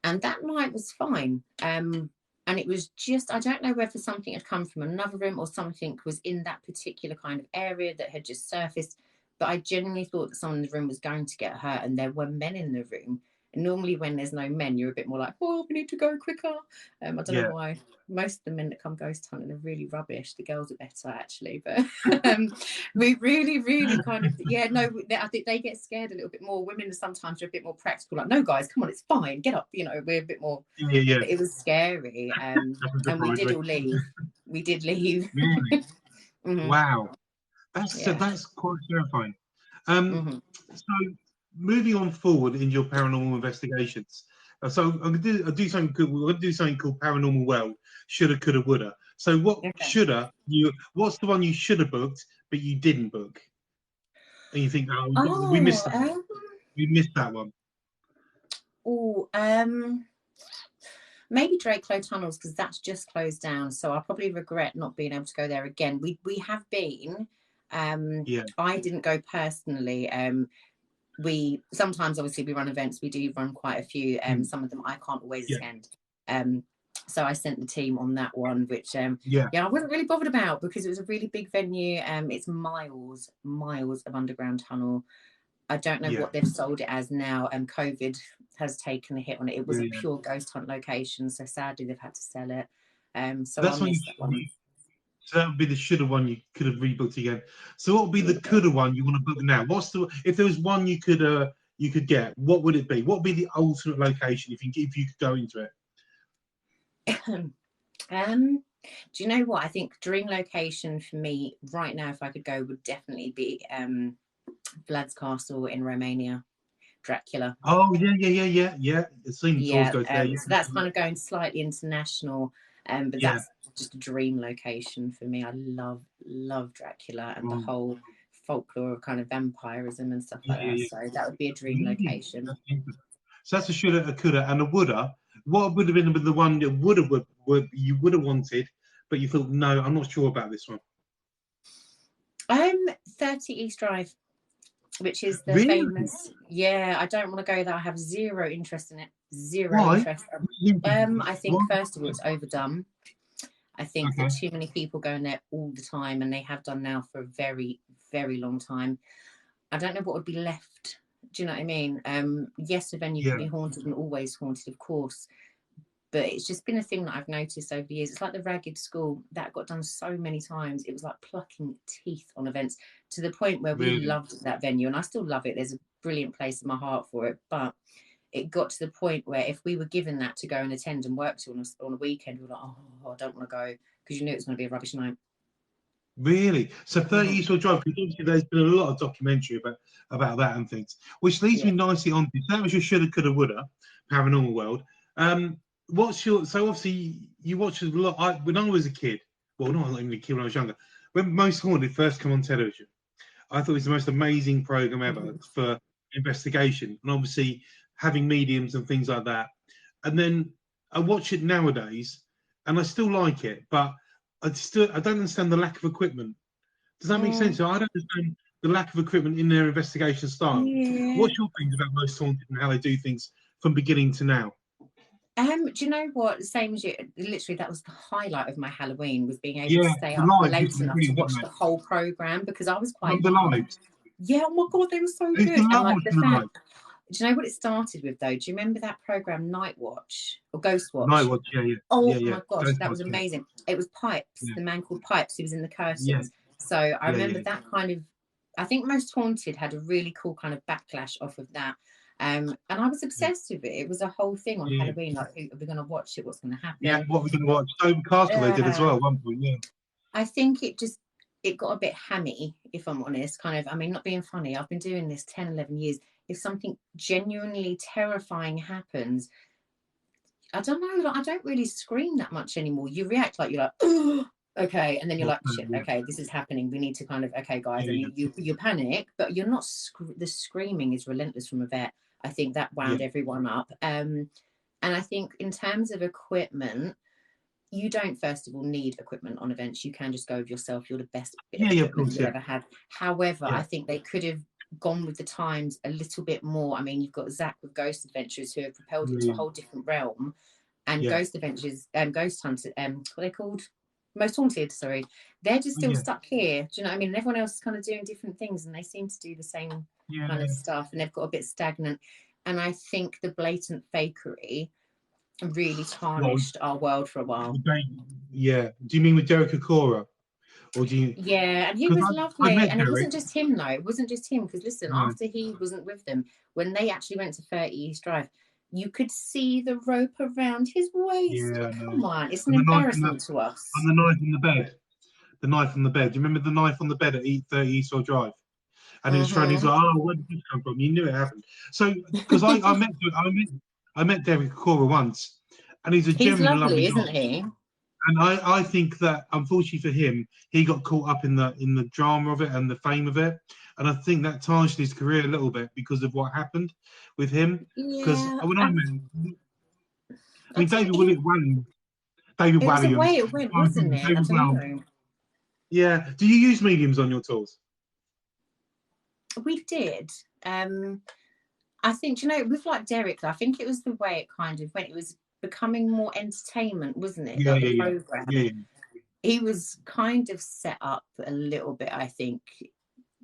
And that night was fine. And it was just, I don't know whether something had come from another room or something was in that particular kind of area that had just surfaced. But I genuinely thought that someone in the room was going to get hurt, and there were men in the room. And normally, when there's no men, you're a bit more like, "Oh, we need to go quicker." I don't know Yeah. why. Most of the men that come ghost hunting are really rubbish. The girls are better, actually, but we really, really kind of, yeah, no. I think they get scared a little bit more. Women sometimes are a bit more practical, like, "No, guys, come on, it's fine, get up." We're a bit more. Yeah. Yeah. But it was scary, Nothing and we did surprising. all leave. We did leave. Really? Hmm. Wow. That's Yeah. that's quite terrifying. Um, Hmm. so moving on forward in your paranormal investigations. So I'll do something good. We're gonna do something called Paranormal Well. Shoulda, coulda, woulda. So Okay. what's the one you should have booked but you didn't book? And you think, oh, we missed Oh, that one. We missed that one. oh, maybe Drakelow Tunnels, because that's just closed down. So I'll probably regret not being able to go there again. We have been. Yeah. I didn't go personally. We sometimes, obviously, we run events. We do run quite a few. Mm. Some of them I can't always Yeah. attend. So I sent the team on that one, which Yeah. yeah, I wasn't really bothered about because it was a really big venue. It's miles of underground tunnel. I don't know Yeah. what they've sold it as now. COVID has taken a hit on it. It was Yeah. a Yeah. pure ghost hunt location, so sadly they've had to sell it. So I That's one missed that one. so that would be the shoulda one you could have rebooked again. So what would be the Yeah. coulda one you want to book now? What's the if there was one you could get? What would it be? What would be the ultimate location if you could go into it? Do you know what? I think dream location for me right now, if I could go, would definitely be Vlad's Castle in Romania, Dracula. Oh yeah. I've seen tours Yeah, go to there. Yeah, so that's kind of going slightly international, but yeah. that's just a dream location for me. I love Dracula and the Oh, whole folklore of kind of vampirism and stuff like that. yeah. So that would be a dream Really? location. That's interesting. So that's a shoulda, a coulda, and a woulda. What would have been the one that would you would have wanted, but you thought, no, I'm not sure about this one. 30 East Drive, which is the Really? famous. Yeah, I don't want to go there. I have zero interest in it. Zero Why? interest. I think What? first of all it's overdone. I think that Okay. too many people go in there all the time, and they have done now for a very, very long time. I don't know what would be left. Do you know what I mean? Yes, the venue can Yeah. be haunted and always haunted, of course, but it's just been a thing that I've noticed over the years. It's like the Ragged School that got done so many times. It was like plucking teeth on events to the point where we Really? loved that venue, and I still love it. There's a brilliant place in my heart for it, but it got to the point where if we were given that to go and attend and work to on a weekend, we were like, oh, I don't want to go because you knew it was going to be a rubbish night. Really? So 30 Mm-hmm. Eastwood Drive, because obviously there's been a lot of documentary about that and things, which leads me Yeah. nicely on to that was your shoulda, coulda, woulda, Paranormal World. What's your so obviously you watched a lot when I was a kid, well not even a kid when I was younger, when Most Haunted first come on television, I thought it was the most amazing program ever Mm-hmm. for investigation and obviously having mediums and things like that. And then I watch it nowadays and I still like it, but I don't understand the lack of equipment. Does that make sense? Mm, So I don't understand the lack of equipment in their investigation style. yeah. What's your things about Most Haunted and how they do things from beginning to now? Do you know what? Same as you. Literally, that was the highlight of my Halloween, was being able to Yeah, stay the up lives late used to be enough to brilliant, watch didn't the they? whole program because I was quite Remember the young. lives? Yeah, oh my god, they were so I used to good. And love like the watching the fact, lives. do you know what it started with though? Do you remember that program Night Watch or Ghost Night Watch? Watch, yeah, yeah, Oh yeah, yeah. my gosh, Ghost that Watch, was yeah, amazing. It was Pipes, yeah, the man called Pipes, who was in the yeah, curtains. So I yeah, remember yeah, that kind of, I think Most Haunted had a really cool kind of backlash off of that. And I was yeah, obsessed with it. It was a whole thing on yeah. Halloween, like, are we going to watch it? What's going to Yeah, happen? what we're going to watch. Stone Castle they did as well Uh, at one point, yeah. I think it got a bit hammy, if I'm honest. Kind of, I mean, not being funny. I've been doing this 10, 11 years. If something genuinely terrifying happens, I don't know, like, I don't really scream that much anymore. You react like you're like, oh, okay, and then you're What's like, that? shit, Yeah, okay, this is happening. We need to kind of, okay, guys, yeah, and yeah, you panic, but you're not. The screaming is relentless from a vet. I think that yeah, wound everyone up. And I think in terms of equipment, you don't first of all need equipment on events. You can just go with yourself. You're the best bit of yeah, yeah, of equipment course, you'll yeah, ever have. However, I yeah, think they could have gone with the times a little bit more. I mean, you've got Zach with Ghost Adventures who have propelled it to a yeah, whole different realm, and yeah, Ghost Adventures, Ghost Hunter, what are they called? Most Haunted, sorry. They're just still yeah, stuck here. Do you know what I mean? And everyone else is kind of doing different things, and they seem to do the same yeah. kind of stuff, and they've got a bit stagnant. And I think the blatant fakery really Well, tarnished our world for a while. yeah. Do you mean with Derek Acora? Or do you, Yeah, and he because was I lovely. met And it Derek. wasn't just him, though. It wasn't just him. Because listen, No, after he wasn't with them, when they actually went to 30 East Drive, you could see the rope around his waist. yeah, no. Come on, it's an And the knife in embarrassment to us. and the knife in the bed. The knife on the bed. Do you remember the knife on the bed at 30 Eastwell Drive? And it was thrown. He's Mm-hmm. like, "Oh, where did this come from?" You knew it happened. So, because I met Derek Acora once, and he's a He's genuine lovely lovely, isn't guy. he? And I think that unfortunately for him, he got caught up in the drama of it and the fame of it, and I think that tarnished his career a little bit because of what happened with him. Because Yeah, when I met him, I I mean don't. David It was the way Walliams, it went, wasn't it? I David don't Well. know. Yeah. Do you use mediums on your tours? We did. I think, you know, with like Derek, I think it was the way it kind of went. It was becoming more entertainment, wasn't it? Yeah, Like the yeah, yeah, yeah, program. yeah. He was kind of set up a little bit, I think.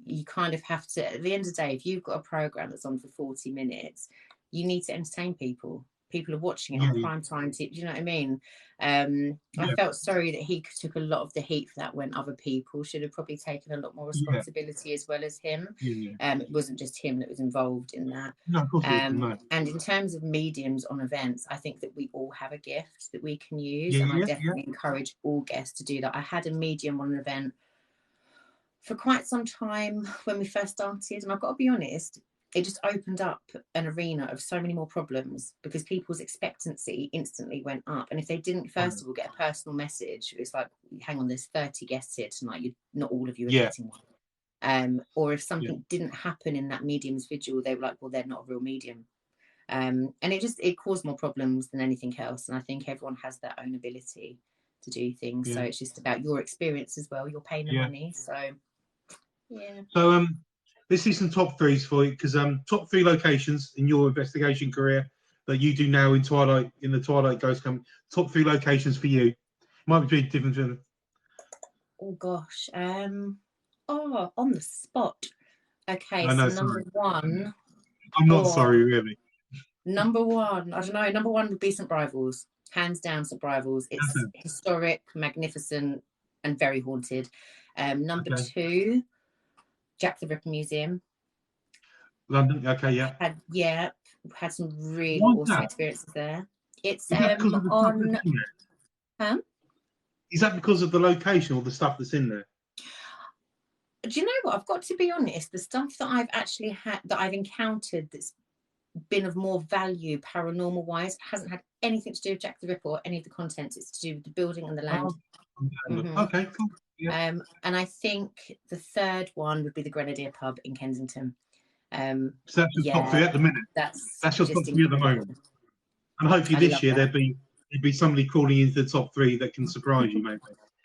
You kind of have to, at the end of the day, if you've got a program that's on for 40 minutes, you need to entertain people. People are watching it Yeah, on yeah, prime time. Do you know what I mean? I yeah, felt sorry that he took a lot of the heat for that when other people should have probably taken a lot more yeah, responsibility as well as him. yeah, yeah. It wasn't just him that was involved in that. No, of course it isn't. No. And in terms of mediums on events, I think that we all have a gift that we can use. Yeah, And I yeah, yeah, definitely encourage all guests to do that. I had a medium on an event for quite some time when we first started. And I've got to be honest, it just opened up an arena of so many more problems because people's expectancy instantly went up. And if they didn't, first of all, get a personal message, it's like, hang on, there's 30 guests here tonight. Not all of you are yeah, getting one. Or if yeah, something didn't happen in that medium's vigil, they were like, well, they're not a real medium. And it caused more problems than anything else. And I think everyone has their own ability to do things. yeah, So it's just about your experience as well. You're paying the yeah. money. So, yeah. So let's see some top threes for you because top three locations in your investigation career that you do now in the Twilight Ghost Company. Top three locations for you. Might be different. Oh, gosh. On the spot. Okay, I so know. number Sorry, one, I'm not or sorry, really. number one, I don't know, number one would be St. Brival's. Hands down, St. Brival's. It's Okay. historic, magnificent, and very haunted. Number Okay. two, Jack the Ripper Museum. London. Okay. Yeah. Had some really Why's awesome that? experiences there. It's Is that because of the stuff that's on in there? Is that because of the location or the stuff that's in there? do you know what? I've got to be honest, the stuff that I've actually had that I've encountered that's been of more value paranormal wise hasn't had anything to do with Jack the Ripper or any of the contents. It's to do with the building and the land. Oh, okay. Cool. Yeah. And I think the third one would be the Grenadier pub in Kensington. So that's your top three at the minute. That's That's your top just three at the incredible. moment. And hopefully I this love year that. there'd be somebody crawling into the top three that can surprise you, maybe.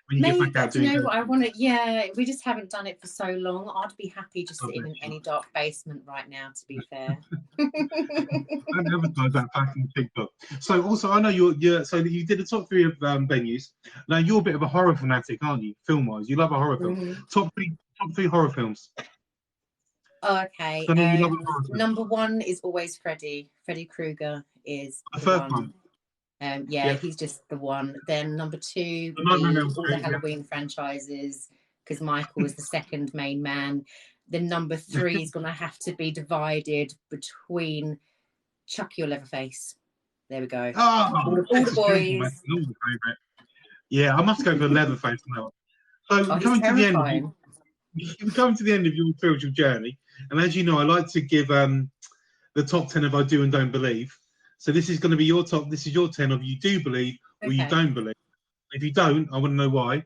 when you get Maybe, back out do you doing know it. what I want to? Yeah, we just haven't done it for so long. I'd be happy just Oh, sitting bless in you. any dark basement right now, to be fair. Don't advertise that back on TikTok. So also, I know you're so you did the top three of venues. Now you're a bit of a horror fanatic, aren't you? Film-wise, you love a horror film. Mhm. Top three horror films. Oh, okay. I know you love a horror film. Number one is always Freddy. Freddy Krueger is The the first one. one. Yeah, Yep. he's just the one. Then number two The would Nightmare on be Elm all the Street. Yeah. Halloween franchises, because Michael is the second main man. Then number three is going to have to be divided between Chucky or Leatherface. There we go. Oh, All the Texas Chainsaw Massacre boys. is always a favourite. Yeah, I must go for Leatherface now. So Oh, we're he's coming to the end. terrifying. We're coming to the end of your spiritual journey, and as you know, I like to give the top 10 of I do and don't believe. So this is going to be your top. This is your 10 of you do believe or you Okay. don't believe. If you don't, I want to know why.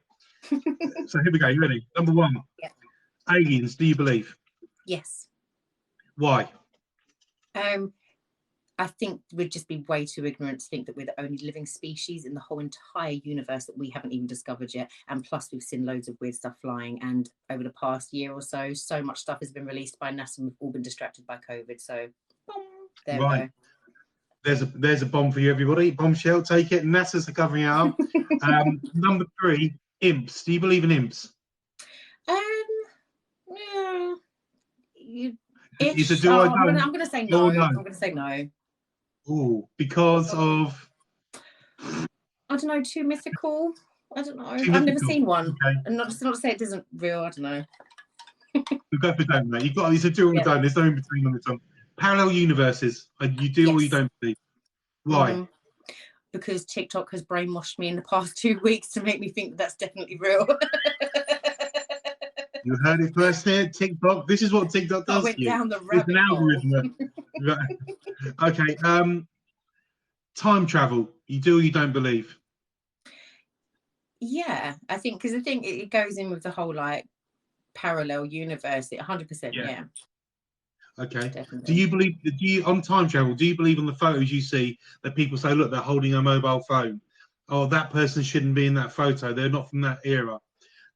So here we go. You ready? Number one. Yeah. Aliens. Do you believe? Yes. Why? I think we'd just be way too ignorant to think that we're the only living species in the whole entire universe that we haven't even discovered yet. And plus, we've seen loads of weird stuff flying. And over the past year or so, so much stuff has been released by NASA, and we've all been distracted by COVID. So, boom, there we go. There's a bomb for you, everybody. Bombshell, take it. NASA's covering it up. Number three, imps. Do you believe in imps? Yeah, Is it do I don't? I'm gonna say no. No. I'm gonna say no. Oh, because of I don't know, too mythical. I don't know. I've never seen one. Okay. And not to say it isn't real. I don't know. We go for don't, mate. You've got it's a do or Yeah. don't. There's no in between on this one. Parallel universes. You do or you don't believe. Why? Mm-hmm. Because TikTok has brainwashed me in the past 2 weeks to make me think that's definitely real. You heard it first here. TikTok. This is what TikTok does. I went down the It's an rabbit hole. algorithm. Okay. Time travel. You do or you don't believe. Yeah, I think because I think it goes in with the whole like parallel universe. 100%. Yeah. Okay. Definitely. Do you believe? Do you on time travel? Do you believe on the photos you see that people say, look, they're holding a mobile phone? Oh, that person shouldn't be in that photo. They're not from that era.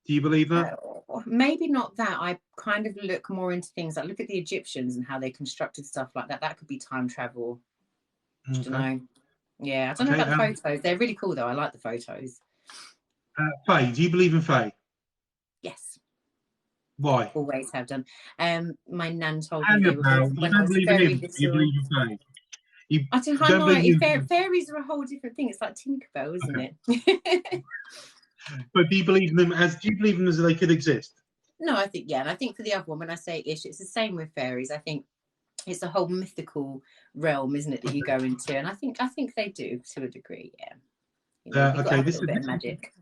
Do you believe that? Maybe not that. I kind of look more into things. I look at the Egyptians and how they constructed stuff like that. That could be time travel. Okay. I don't know. Yeah, I don't know about the photos. They're really cool though. I like the photos. Faye, do you believe in Faye? Yes. Why? Always have done. My nan told me they were when I was very little. You believe in Faye? I don't know. Fairies are a whole different thing. It's like Tinkerbell, isn't it? But do you believe in them as they could exist? No, I think and I think for the other one, when I say ish, it's the same with fairies. I think it's a whole mythical realm, isn't it, that you go into, and I think they do to a degree. Yeah. You know, Okay, this is a bit of magic.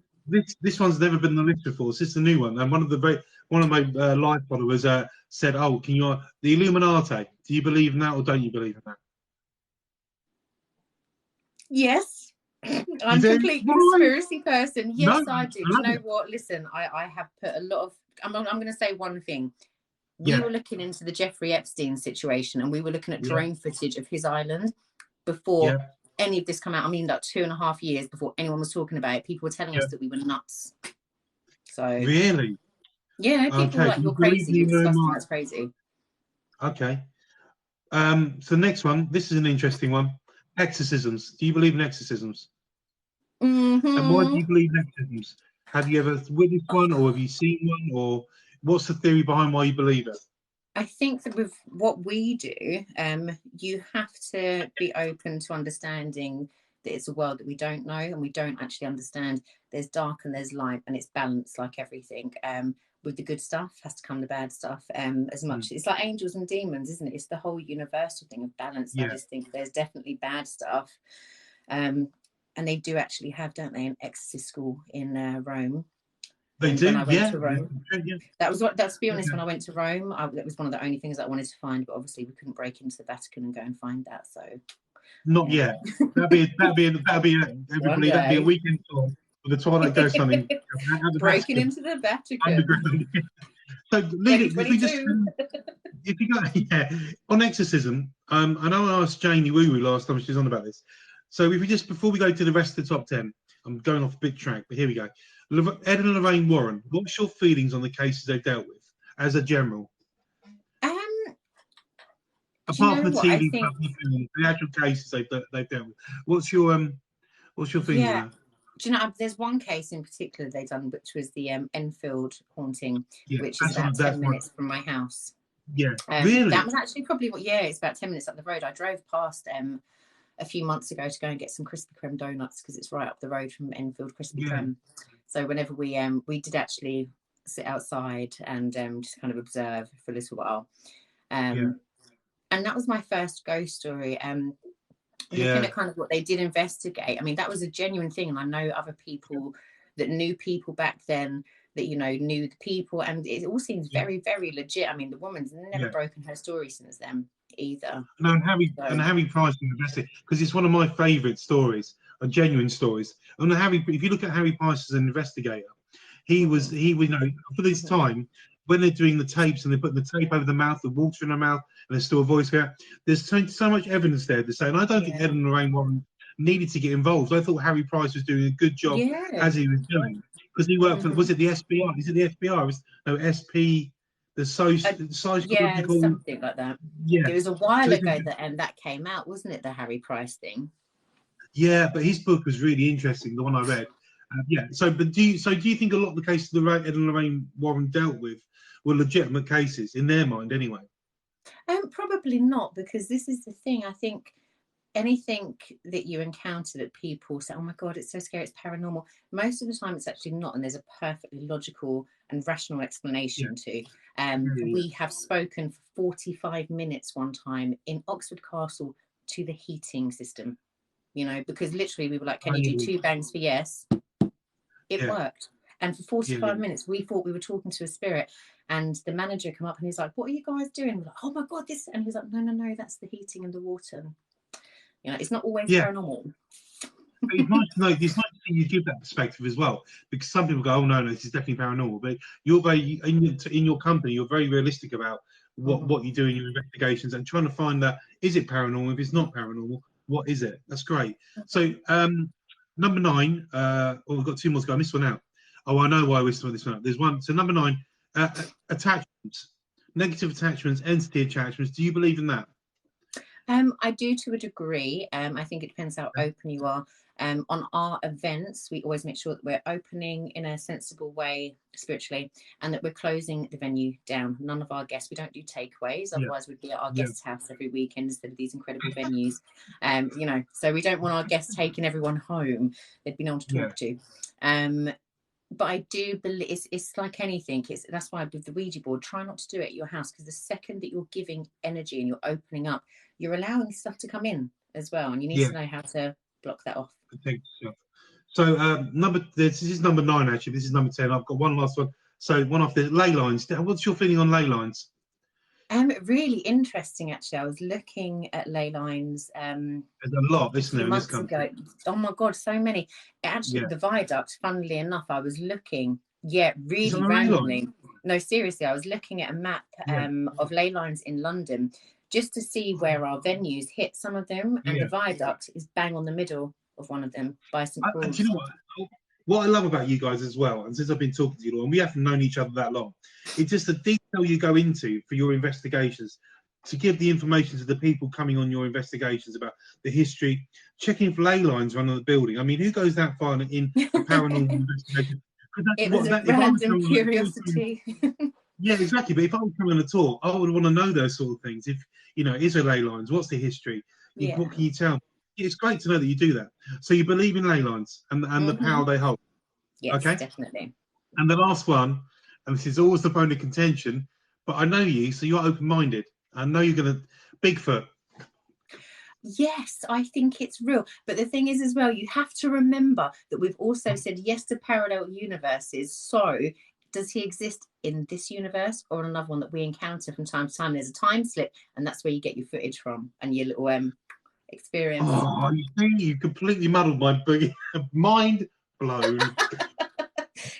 This one's never been on the list before. This is the new one, and one of my live followers said, "Oh, can you the Illuminati? Do you believe in that, or don't you believe in that?" Yes, I'm a complete conspiracy person. Yes, no, I do. Do you know what? Listen, I have put a lot of. I'm going to say one thing. We were looking into the Jeffrey Epstein situation, and we were looking at drone footage of his island before any of this come out. I mean, like 2.5 years before anyone was talking about it. People were telling us that we were nuts. So really, people were like, "You're crazy. You're disgusting. That's crazy." Okay. So next one. This is an interesting one. Exorcisms. Do you believe in exorcisms? Mm-hmm. And why do you believe in exorcisms? Have you ever witnessed one, or have you seen one, or what's the theory behind why you believe it? I think that with what we do, you have to be open to understanding that it's a world that we don't know and we don't actually understand. There's dark and there's light, and it's balanced like everything. With the good stuff has to come the bad stuff. As much it's like angels and demons, isn't it? It's the whole universal thing of balance. I just think there's definitely bad stuff. And they do actually have, don't they, an exorcist school in Rome. They do, when I went to Rome. That was what. That's to be honest. When I went to Rome, that was one of the only things that I wanted to find. But obviously, we couldn't break into the Vatican and go and find that. So, not yet. That'd be a weekend tour with the Twilight Ghost hunting. Breaking into the Vatican. So, if you go, on exorcism, I know I asked Janie Woo last time she was on about this. So, if we just before we go to the rest of the top 10, I'm going off a big track, but here we go. Ed and Lorraine Warren, what's your feelings on the cases they've dealt with as a general? Um, Apart from the what? I TV think, stuff, the actual cases they've dealt with. What's your feelings on yeah. that? Do you know, there's one case in particular they done, which was the Enfield haunting, Yeah, which is about 10 minutes from my house. Yeah, really? That was actually probably it's about 10 minutes up the road. I drove past a few months ago to go and get some Krispy Kreme donuts because it's right up the road from Enfield Krispy Kreme. So whenever we did actually sit outside and just kind of observe for a little while. And that was my first ghost story. Looking at kind of what they did investigate, I mean, that was a genuine thing. And I know other people that knew people back then that, you know, knew the people. And it all seems very, very legit. I mean, the woman's never broken her story since then either. No, and Harry Price invested because it's one of my favourite stories, genuine stories. And if you look at Harry Price as an investigator, he was for this time when they're doing the tapes and they're putting the tape over the mouth, the water in the mouth, and there's still a voice there. There's so much evidence there to say, and I don't think Ed and Lorraine Warren needed to get involved. I thought Harry Price was doing a good job as he was doing because he worked for. Was it the SBI? Is it the FBI? No, SP. The psychological, something like that. Yeah, it was a while ago that came out, wasn't it? The Harry Price thing. Yeah, but his book was really interesting, the one I read. So do you think a lot of the cases that Ed and Lorraine Warren dealt with were legitimate cases in their mind, anyway? Probably not, because this is the thing. I think anything that you encounter that people say, oh my God, it's so scary, it's paranormal, most of the time it's actually not, and there's a perfectly logical and rational explanation to. We have spoken for 45 minutes one time in Oxford Castle to the heating system, you know, because literally we were like, can you do 2 bangs for yes? It worked. And for 45 minutes, we thought we were talking to a spirit. And the manager come up and he's like, what are you guys doing? We're like, oh my God, this. And he's like, no, that's the heating and the water. You know, it's not always paranormal. But it's nice to know. It's nice to see you give that perspective as well, because some people go, "Oh no, this is definitely paranormal." But you're very in your company. You're very realistic about what you do in your investigations and trying to find that is it paranormal. If it's not paranormal, what is it? That's great. So number 9. We've got 2 more to go. I missed one out. Oh, I know why I missed this one out. There's one. So number 9, attachments, negative attachments, entity attachments. Do you believe in that? I do to a degree. I think it depends how open you are. On our events, we always make sure that we're opening in a sensible way spiritually, and that we're closing the venue down. None of our guests, we don't do takeaways, otherwise we'd be at our guest's house every weekend instead of these incredible venues. You know, so we don't want our guests taking everyone home. They'd be no one to talk to. But I do believe it's like anything. That's why with the Ouija board, try not to do it at your house, because the second that you're giving energy and you're opening up, you're allowing stuff to come in as well, and you need to know how to block that off. So this is number 9 actually. This is number 10. I've got one last one. So one off the ley lines. What's your feeling on ley lines? Really interesting actually. I was looking at ley lines. There's a lot, isn't there, in this country? Ago. Oh my God, so many. Actually, the viaduct. Funnily enough, I was looking. Really randomly. No, seriously, I was looking at a map of ley lines in London just to see where our venues hit some of them, and the viaduct is bang on the middle of one of them by St. Paul's. Do you know what I love about you guys as well, and since I've been talking to you, and we haven't known each other that long, it's just the detail you go into for your investigations, to give the information to the people coming on your investigations about the history, checking for ley lines around the building. I mean, who goes that far in a paranormal investigation? It was a random curiosity. Yeah, exactly. But if I was coming on a tour, I would want to know those sort of things. If, you know, is there ley lines? What's the history? What can you tell me? It's great to know that you do that. So you believe in ley lines and the power they hold. Yes, definitely. And the last one, and this is always the bone of contention, but I know you, so you're open-minded. I know you're going to... Bigfoot. Yes, I think it's real. But the thing is as well, you have to remember that we've also said yes to parallel universes. So does he exist in this universe or another one that we encounter from time to time? There's a time slip, and that's where you get your footage from and your little experience. Oh, you completely muddled my mind blown.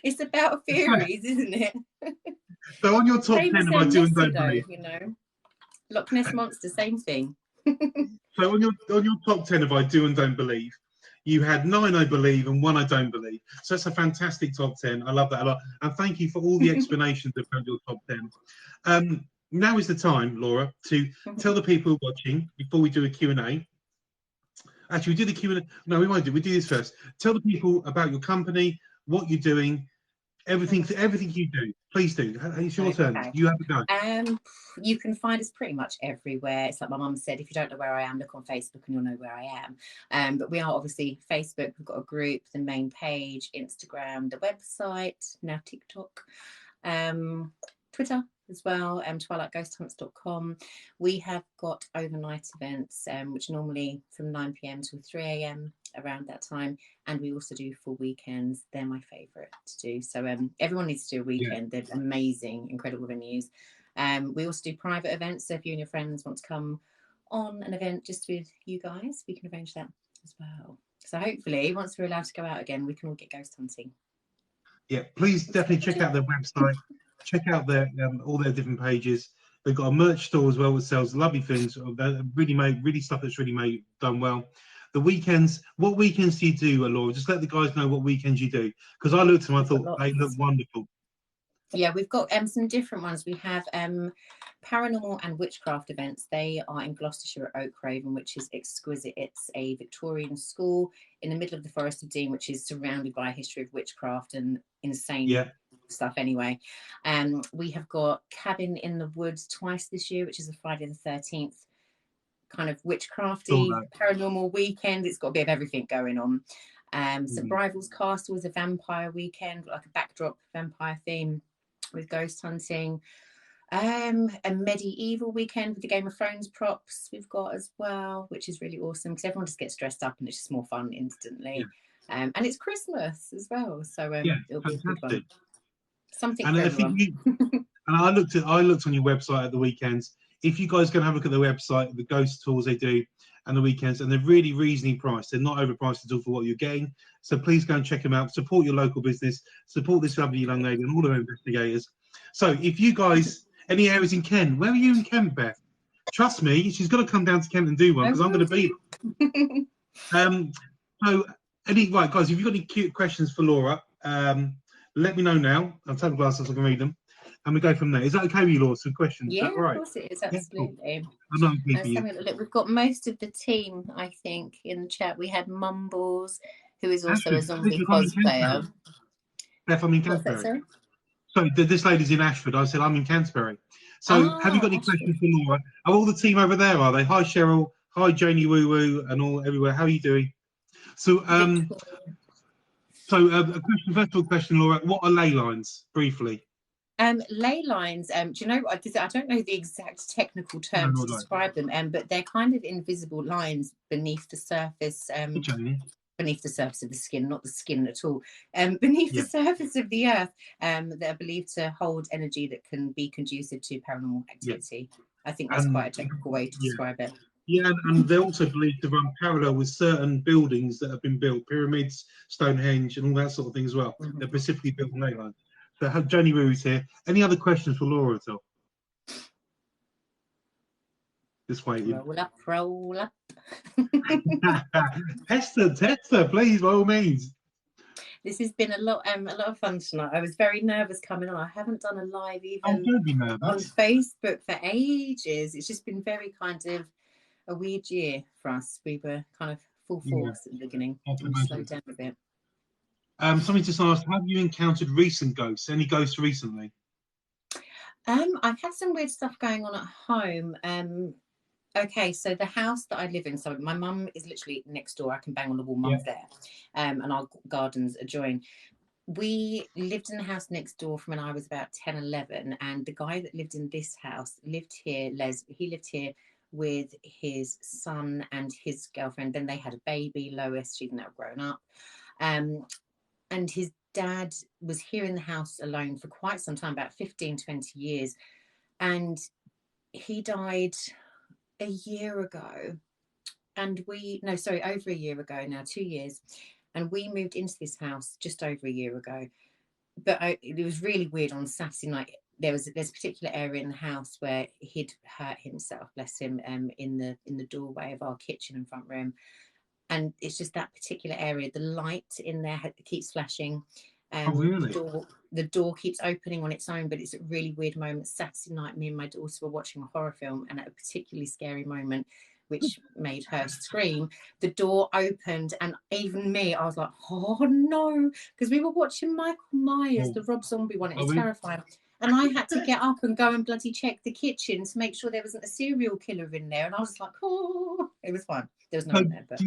It's about theories, isn't it? So on your top 10 of I do and don't believe, you know, Loch Ness monster, same thing. So on your top 10 of I do and don't believe, You had 9 I believe and 1 I don't believe. So it's a fantastic top 10. I love that a lot. And thank you for all the explanations about your top 10. Now is the time, Laura, to tell the people watching before we do a Q&A. Actually, we do the Q&A. No, we won't do. We do this first. Tell the people about your company, what you're doing, everything you do. Please do. It's your turn. You have to go. You can find us pretty much everywhere. It's like my mum said, if you don't know where I am, look on Facebook and you'll know where I am. But we are obviously Facebook. We've got a group, the main page, Instagram, the website, now TikTok, Twitter as well, twilightghosthunts.com. We have got overnight events, which are normally from 9 p.m. till 3 a.m. around that time, and we also do full weekends. They're my favourite to do. So everyone needs to do a weekend. Yeah. They're amazing, incredible venues. We also do private events, so if you and your friends want to come on an event just with you guys, we can arrange that as well. So hopefully once we're allowed to go out again, we can all get ghost hunting. Yeah, please definitely check out their website. Check out their all their different pages. They've got a merch store as well, which sells lovely things. Really stuff that's really done well. The weekends, what weekends do you do, Laura? Just let the guys know what weekends you do. Because I looked at them, I thought they look wonderful. Yeah, we've got some different ones. We have paranormal and witchcraft events. They are in Gloucestershire at Oakraven, which is exquisite. It's a Victorian school in the middle of the Forest of Dean, which is surrounded by a history of witchcraft and insane stuff anyway. We have got Cabin in the Woods twice this year, which is a Friday the 13th kind of witchcrafty paranormal weekend. It's got a bit of everything going on. St. Brival's Castle is a vampire weekend, like a backdrop vampire theme with ghost hunting. A medieval weekend with the Game of Thrones props we've got as well, which is really awesome because everyone just gets dressed up and it's just more fun instantly. And it's Christmas as well, so it'll be a good one. Something for everyone. And I looked on your website at the weekends. If you guys go and have a look at the website, the ghost tours they do and the weekends, and they're really reasonably priced. They're not overpriced at all for what you're getting. So please go and check them out. Support your local business. Support this lovely young lady and all of our investigators. So if you guys, any areas in Kent, where are you in Kent, Beth? Trust me, she's got to come down to Kent and do one because I'm going to be right, guys, if you've got any cute questions for Laura, let me know now. I'll take the glasses so I can read them. And we go from there. Is that okay with you, Laura? Some questions? Yeah, is that right? Of course it is. Absolutely. Yeah, cool. Look, we've got most of the team, I think, in the chat. We had Mumbles, who is also a zombie cosplayer. Beth, I'm in Canterbury. Sorry, this lady's in Ashford. I said I'm in Canterbury. So have you got any questions for Laura? Are all the team over there, are they? Hi, Cheryl. Hi, Janie Woo Woo and all everywhere. How are you doing? So, a question, Laura. What are ley lines, briefly? Ley lines, do you know what I don't know the exact technical term to describe them, but they're kind of invisible lines beneath the surface, beneath the surface of the skin, not the skin at all, beneath the surface of the earth, that are believed to hold energy that can be conducive to paranormal activity. I think that's quite a technical way to describe it. Yeah, and they're also believed to run parallel with certain buildings that have been built, pyramids, Stonehenge, and all that sort of thing as well. They're specifically built on ley lines. So Joni Rui's here. Any other questions for Laura at all? Just waiting. Roll up. Tester, please, by all means. This has been a lot of fun tonight. I was very nervous coming on. I haven't done a live even on Facebook for ages. It's just been very kind of a weird year for us. We were kind of full force at the beginning. We slowed down a bit. Somebody just asked, have you encountered recent ghosts? Any ghosts recently? I've had some weird stuff going on at home. Okay, so the house that I live in, so my mum is literally next door. I can bang on the wall, mum's there. And our gardens adjoin. We lived in the house next door from when I was about 10, 11. And the guy that lived in this house lived here, he lived here with his son and his girlfriend. Then they had a baby, Lois. She'd now grown up. And his dad was here in the house alone for quite some time, about 15, 20 years. And he died a year ago. And over a year ago now, 2 years. And we moved into this house just over a year ago. But it was really weird on Saturday night. There's a particular area in the house where he'd hurt himself, bless him, in the doorway of our kitchen and front room. and it's just that particular area. The light in there keeps flashing. Oh, really? The door keeps opening on its own, but it's a really weird moment. Saturday night, me and my daughter were watching a horror film, and at a particularly scary moment, which made her scream, the door opened, and even me, I was like, oh no, because we were watching Michael Myers, the Rob Zombie one. It was terrifying. And I had to get up and go and bloody check the kitchen to make sure there wasn't a serial killer in there. And I was like, oh, it was fine. There was no one there. But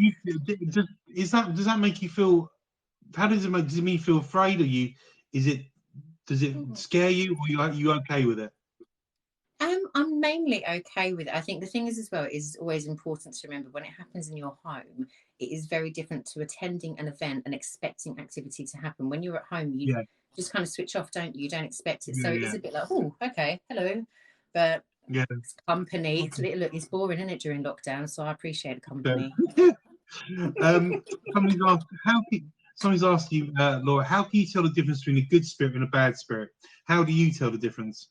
does that make you feel? How does it make? Does it make you feel afraid? Does it scare you, or are you okay with it? I'm mainly okay with it. I think the thing is, as well, is always important to remember when it happens in your home, it is very different to attending an event and expecting activity to happen. When you're at home, you just kind of switch off, don't you? You don't expect it. So it is a bit like, oh, okay, hello. But it's company. It's boring, isn't it, during lockdown? So I appreciate the company. Somebody's asked you, Laura, how can you tell the difference between a good spirit and a bad spirit? How do you tell the difference?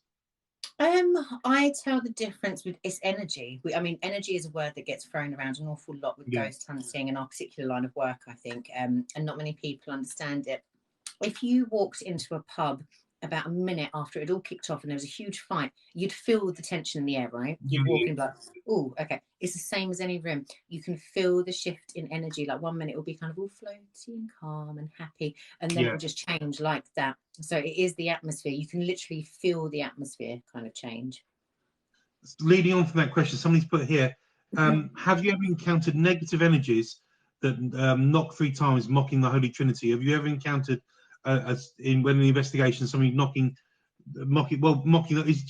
I tell the difference with its energy. I mean, energy is a word that gets thrown around an awful lot with ghost hunting and our particular line of work, I think, and not many people understand it. If you walked into a pub about a minute after it all kicked off and there was a huge fight, you'd feel the tension in the air, right? You'd walk in like, oh, okay. It's the same as any room. You can feel the shift in energy. Like 1 minute it will be kind of all floaty and calm and happy, and then it will just change like that. So it is the atmosphere. You can literally feel the atmosphere kind of change. Leading on from that question, somebody's put here, have you ever encountered negative energies that knock 3 times, mocking the Holy Trinity? Have you ever encountered, when in the investigation, somebody mocking? Do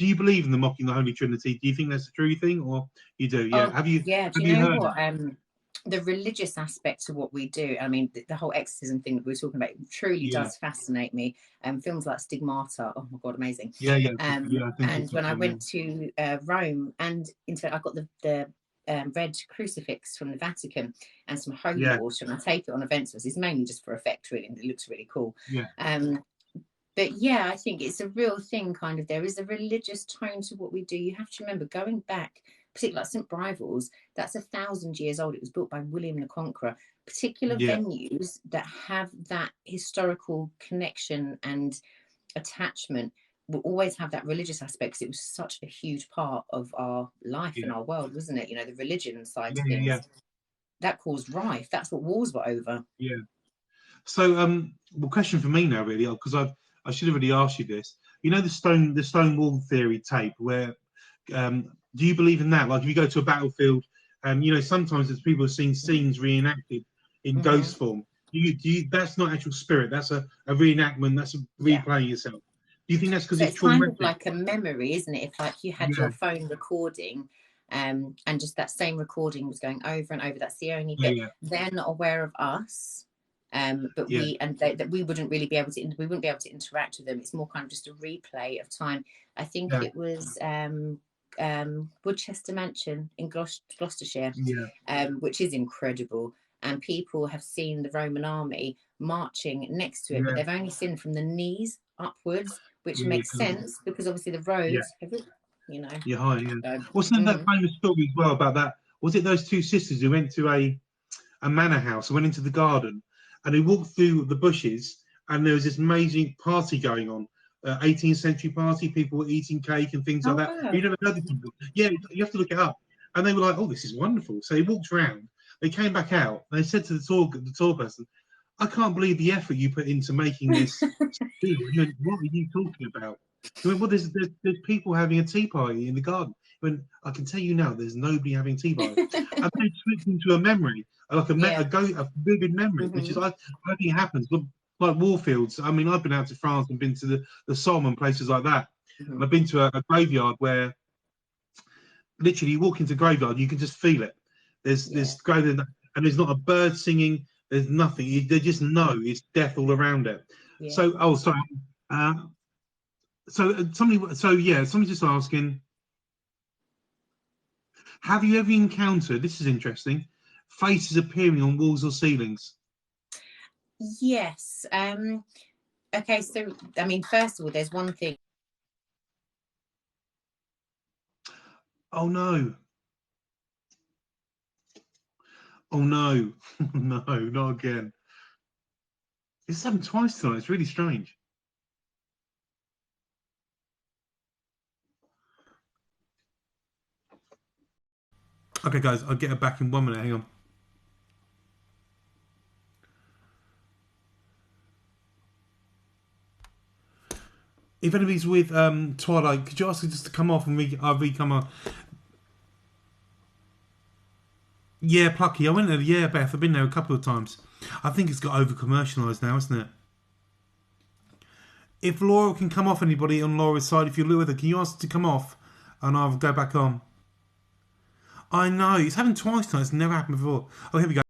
you believe in the mocking the Holy Trinity? Do you think that's a true thing, or you do? Yeah. Have you? Yeah. Do you know what? The religious aspect of what we do, I mean, the whole exorcism thing that we were talking about, truly does fascinate me. Films like Stigmata, oh my god, amazing. And when I went to Rome, and I got the red crucifix from the Vatican and some holy water, and I take it on events. It's mainly just for effect, really, and it looks really cool. But yeah, I think it's a real thing, kind of. There is a religious tone to what we do. You have to remember, going back, particularly like St. Brival's, that's 1,000 years old. It was built by William the Conqueror. Particular venues that have that historical connection and attachment will always have that religious aspect, because it was such a huge part of our life and our world, wasn't it? You know, the religion side of things. That caused rife. That's what wars were over. Yeah. So, well, question for me now, really, because I should have already asked you this. You know, the stone wall theory tape, where do you believe in that? Like, if you go to a battlefield, you know, sometimes there's people seeing scenes reenacted in ghost form. Do you? That's not actual spirit. That's a reenactment. That's a replaying yourself. Do you think that's because it's kind of like a memory, isn't it? If like you had your phone recording, and just that same recording was going over and over. That's the only bit. They're not aware of us. But we wouldn't really be able to. We wouldn't be able to interact with them. It's more kind of just a replay of time. I think it was Woodchester Mansion in Gloucestershire, which is incredible. And people have seen the Roman army marching next to it, but they've only seen from the knees upwards, which makes sense because obviously the roads, you know. Wasn't that famous story as well about that? Was it those 2 sisters who went to a manor house and went into the garden? And they walked through the bushes, and there was this amazing party going on, 18th century party. People were eating cake and things like that. Wow. You never heard this before. Yeah, you have to look it up. And they were like, "Oh, this is wonderful." So they walked around. They came back out. And they said to the tour person, "I can't believe the effort you put into making this." What are you talking about? He went, "Well, there's people having a tea party in the garden." He went, "I can tell you now, there's nobody having tea party." And they slipped into a memory, like a vivid memory, which is I think it happens. Like Warfields. I mean, I've been out to France and been to the Somme and places like that. And I've been to a graveyard where literally you walk into a graveyard, you can just feel it. There's graveyard, and there's not a bird singing. There's nothing. They just know it's death all around it. So, sorry. Somebody's just asking, have you ever encountered, this is interesting, faces appearing on walls or ceilings? Yes. Okay, so, I mean, first of all, there's one thing. Oh, no. Oh no, no, not again. It's happened twice tonight. It's really strange. Okay, guys, I'll get her back in 1 minute. Hang on. If anybody's with Twilight, could you ask her just to come off and come on? Yeah, Plucky. I went there. Yeah, Beth. I've been there a couple of times. I think it's got over commercialised now, isn't it? If Laura can come off, anybody on Laura's side, if you're with her, can you ask her to come off and I'll go back on? I know. It's happened twice now. It's never happened before. Oh, here we go.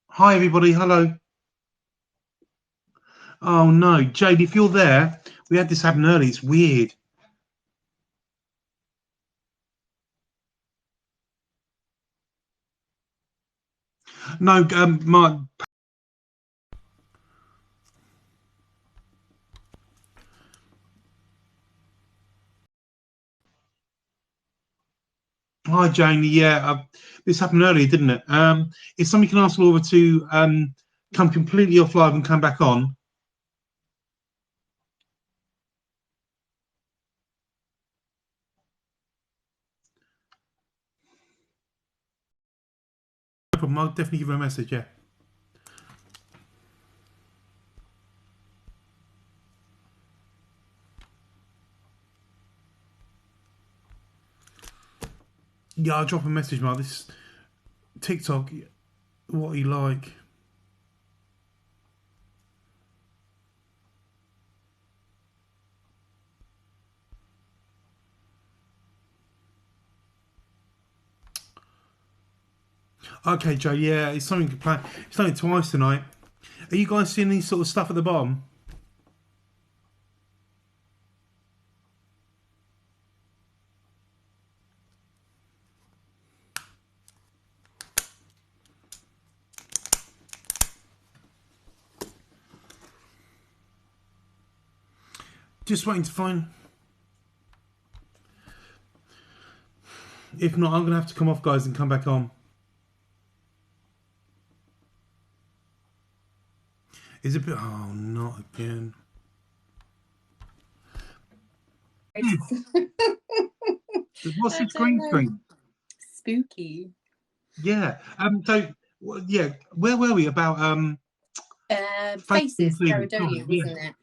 Hi, everybody. Hello. Oh, no. Jade, if you're there, we had this happen early. It's weird. No, Mark. Hi, Jane. Yeah, this happened earlier, didn't it? If somebody can ask Laura to come completely off live and come back on. No problem. I'll definitely give her a message, yeah. Yeah, I'll drop a message, Mark. This TikTok, what are you like? Okay, Joe. Yeah, it's something to plan. It's only twice tonight. Are you guys seeing any sort of stuff at the bottom? Just waiting to find. If not, I'm going to have to come off, guys, and come back on. Is it? Oh, not again. What's the screen? Spooky. Yeah. So, yeah. Where were we about? Faces, pareidolia, wasn't it?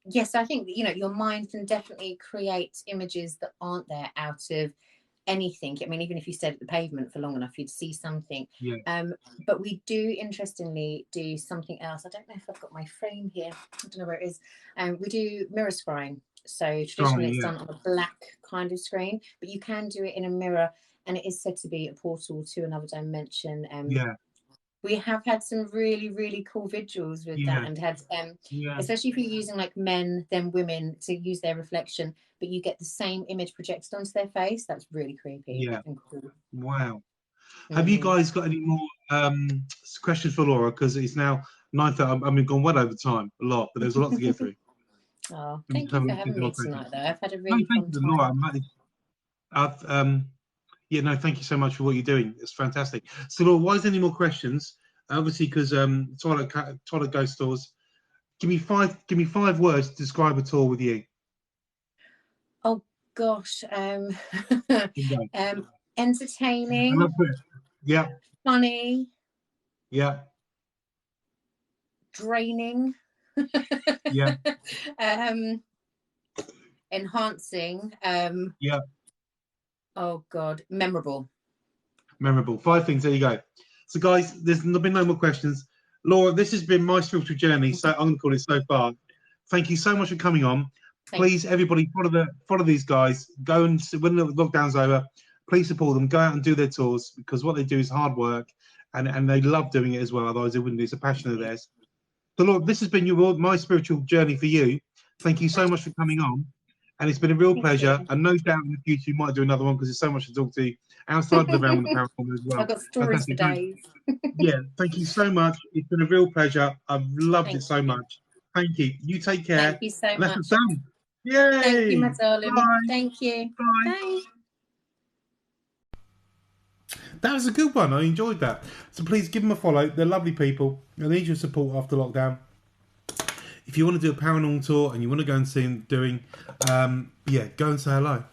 Yes, I think your mind can definitely create images that aren't there out of anything. I mean, even if you stayed at the pavement for long enough, you'd see something. Yeah. But we do interestingly do something else. I don't know if I've got my frame here. I don't know where it is. We do mirror scrying. So traditionally it's done on a black kind of screen, but you can do it in a mirror, and it is said to be a portal to another dimension. Yeah. We have had some really, really cool visuals with that, and had especially if you're using like men, then women to use their reflection, but you get the same image projected onto their face. That's really creepy. Yeah. And cool. Wow. Have you guys got any more questions for Laura? Because it's now 9:30. I mean, gone well over time, a lot, but there's a lot to get through. Oh, thank you for having me tonight, though. I've had a really fun time. Laura, yeah, no, thank you so much for what you're doing. It's fantastic. So, Laura, why is there any more questions? Obviously, because Twilight Ghost Stores. Give me five words to describe a tour with you. Oh gosh, entertaining. Yeah. Funny. Yeah. Draining. Yeah. Enhancing. Yeah. Oh God, memorable. Memorable. 5 things. There you go. So, guys, there's been no more questions. Laura, this has been my spiritual journey. So I'm going to call it so far. Thank you so much for coming on. Please, everybody, follow these guys. Go and when the lockdown's over, please support them. Go out and do their tours, because what they do is hard work, and they love doing it as well. Otherwise, they wouldn't. It's a passion of theirs. So, Lord, this has been my spiritual journey for you. Thank you so much for coming on, and it's been a real pleasure. And no doubt in the future you might do another one, because there's so much to talk to outside of the realm of the paranormal as well. I've got stories for days. Yeah, thank you so much. It's been a real pleasure. I've loved it so much. Thank you. You take care. Thank you so much. That's done. Yay! Thank you, my darling. Bye. Thank you. Bye. Bye. That was a good one. I enjoyed that. So please give them a follow. They're lovely people. I need your support after lockdown. If you want to do a paranormal tour and you want to go and see them doing, yeah, go and say hello.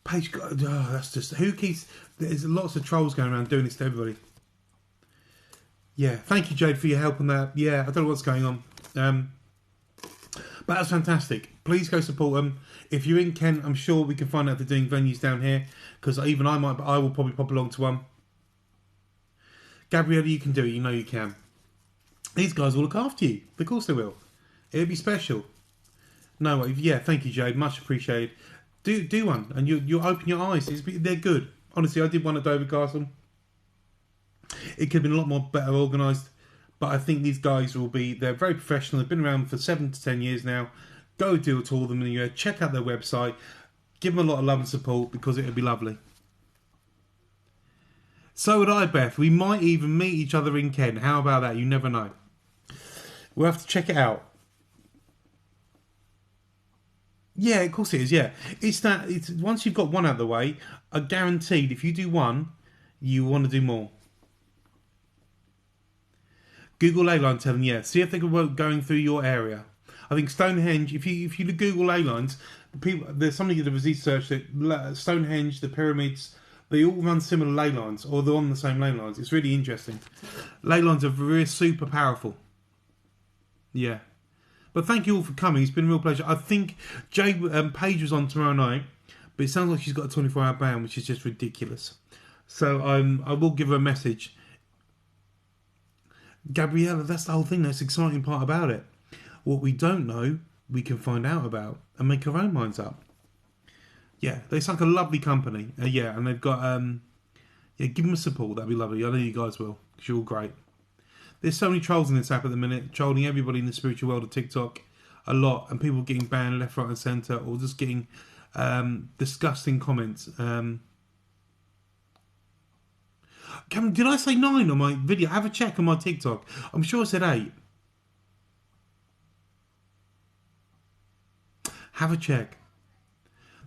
Paige, oh, that's just who keeps. There's lots of trolls going around doing this to everybody. Yeah, thank you, Jade, for your help on that. Yeah, I don't know what's going on. But that's fantastic. Please go support them. If you're in Kent, I'm sure we can find out if they're doing venues down here. Because even I might, but I will probably pop along to one. Gabriella, you can do it. You know you can. These guys will look after you. Of course they will. It'll be special. No, yeah, thank you, Jade. Much appreciated. Do one, and you'll open your eyes. They're good. Honestly, I did one at Dover Castle. It could have been a lot more better organised. But I think these guys they're very professional. They've been around for 7 to 10 years now. Go do a tour of them anywhere. Check out their website. Give them a lot of love and support because it would be lovely. So would I, Beth. We might even meet each other in Kent. How about that? You never know. We'll have to check it out. Yeah, of course it is, yeah. It's once you've got one out of the way, I guaranteed if you do one, you want to do more. Google ley line, tell them, yeah. See if they can work going through your area. I think Stonehenge, if you Google ley lines, there's somebody that has researched that Stonehenge, the pyramids, they all run similar ley lines, or they're on the same ley lines. It's really interesting. Ley lines are really super powerful. Yeah. But thank you all for coming. It's been a real pleasure. I think Paige was on tomorrow night, but it sounds like she's got a 24-hour ban, which is just ridiculous. So I will give her a message. Gabriella, that's the whole thing. That's the exciting part about it. What we don't know, we can find out about and make our own minds up. Yeah, they sound like a lovely company. Yeah, and they've got yeah, give them a support. That'd be lovely. I know you guys will, because you're all great. There's so many trolls in this app at the minute, trolling everybody in the spiritual world of TikTok a lot, and people getting banned left, right, and centre, or just getting disgusting comments. Cameron, did I say 9 on my video? Have a check on my TikTok. I'm sure I said 8. Have a check.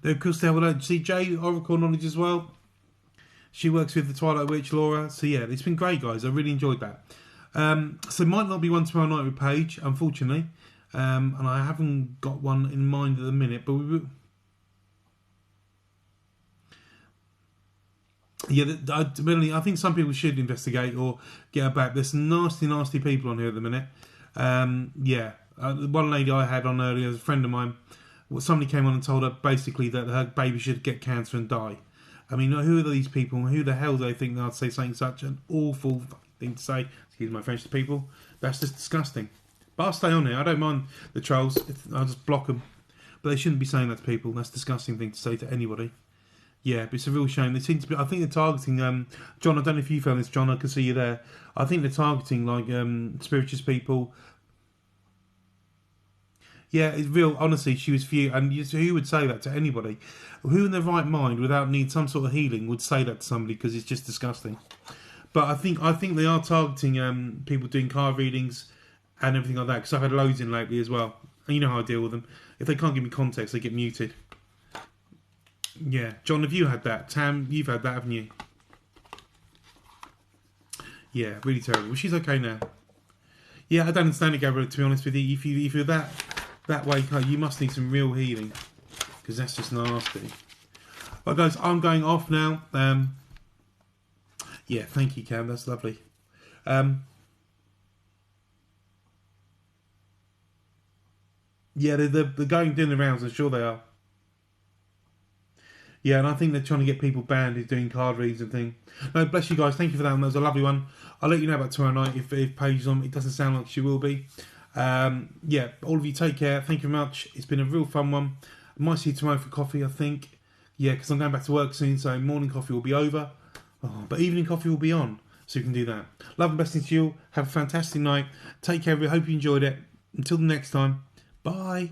Then, of course, they will see Jay, Oracle Knowledge as well. She works with the Twilight Witch, Laura. So, yeah, it's been great, guys. I really enjoyed that. So, might not be one tomorrow night with Paige, unfortunately. And I haven't got one in mind at the minute, but we will. Yeah, I think some people should investigate or get her back. There's some nasty, nasty people on here at the minute. Yeah, the one lady I had on earlier, a friend of mine, somebody came on and told her basically that her baby should get cancer and die. I mean, who are these people? Who the hell do they think I'd say something such an awful thing to say? Excuse my French to people. That's just disgusting. But I'll stay on here. I don't mind the trolls. I'll just block them. But they shouldn't be saying that to people. That's a disgusting thing to say to anybody. Yeah, but it's a real shame. They seem to be. I think they're targeting. John, I don't know if you found this, John. I can see you there. I think they're targeting like spirituous people. Yeah, it's real. Honestly, she was few. And who would say that to anybody? Who in their right mind, without need some sort of healing, would say that to somebody? Because it's just disgusting. But I think they are targeting people doing card readings and everything like that. Because I've had loads in lately as well. And you know how I deal with them. If they can't give me context, they get muted. Yeah, John, have you had that? Tam, you've had that, haven't you? Yeah, really terrible. Well, she's okay now. Yeah, I don't understand it, Gabriel, to be honest with you. If you're that way, you must need some real healing. Because that's just nasty. Well, guys, I'm going off now. Yeah, thank you, Cam. That's lovely. Yeah, they're going doing the rounds. I'm sure they are. Yeah, and I think they're trying to get people banned who's doing card reads and thing. No, bless you guys. Thank you for that one. That was a lovely one. I'll let you know about tomorrow night if Paige is on. It doesn't sound like she will be. Yeah, all of you take care. Thank you very much. It's been a real fun one. I might see you tomorrow for coffee, I think. Yeah, because I'm going back to work soon, so morning coffee will be over. Oh, but evening coffee will be on, so you can do that. Love and blessings to you. Have a fantastic night. Take care of it. Hope you enjoyed it. Until the next time. Bye.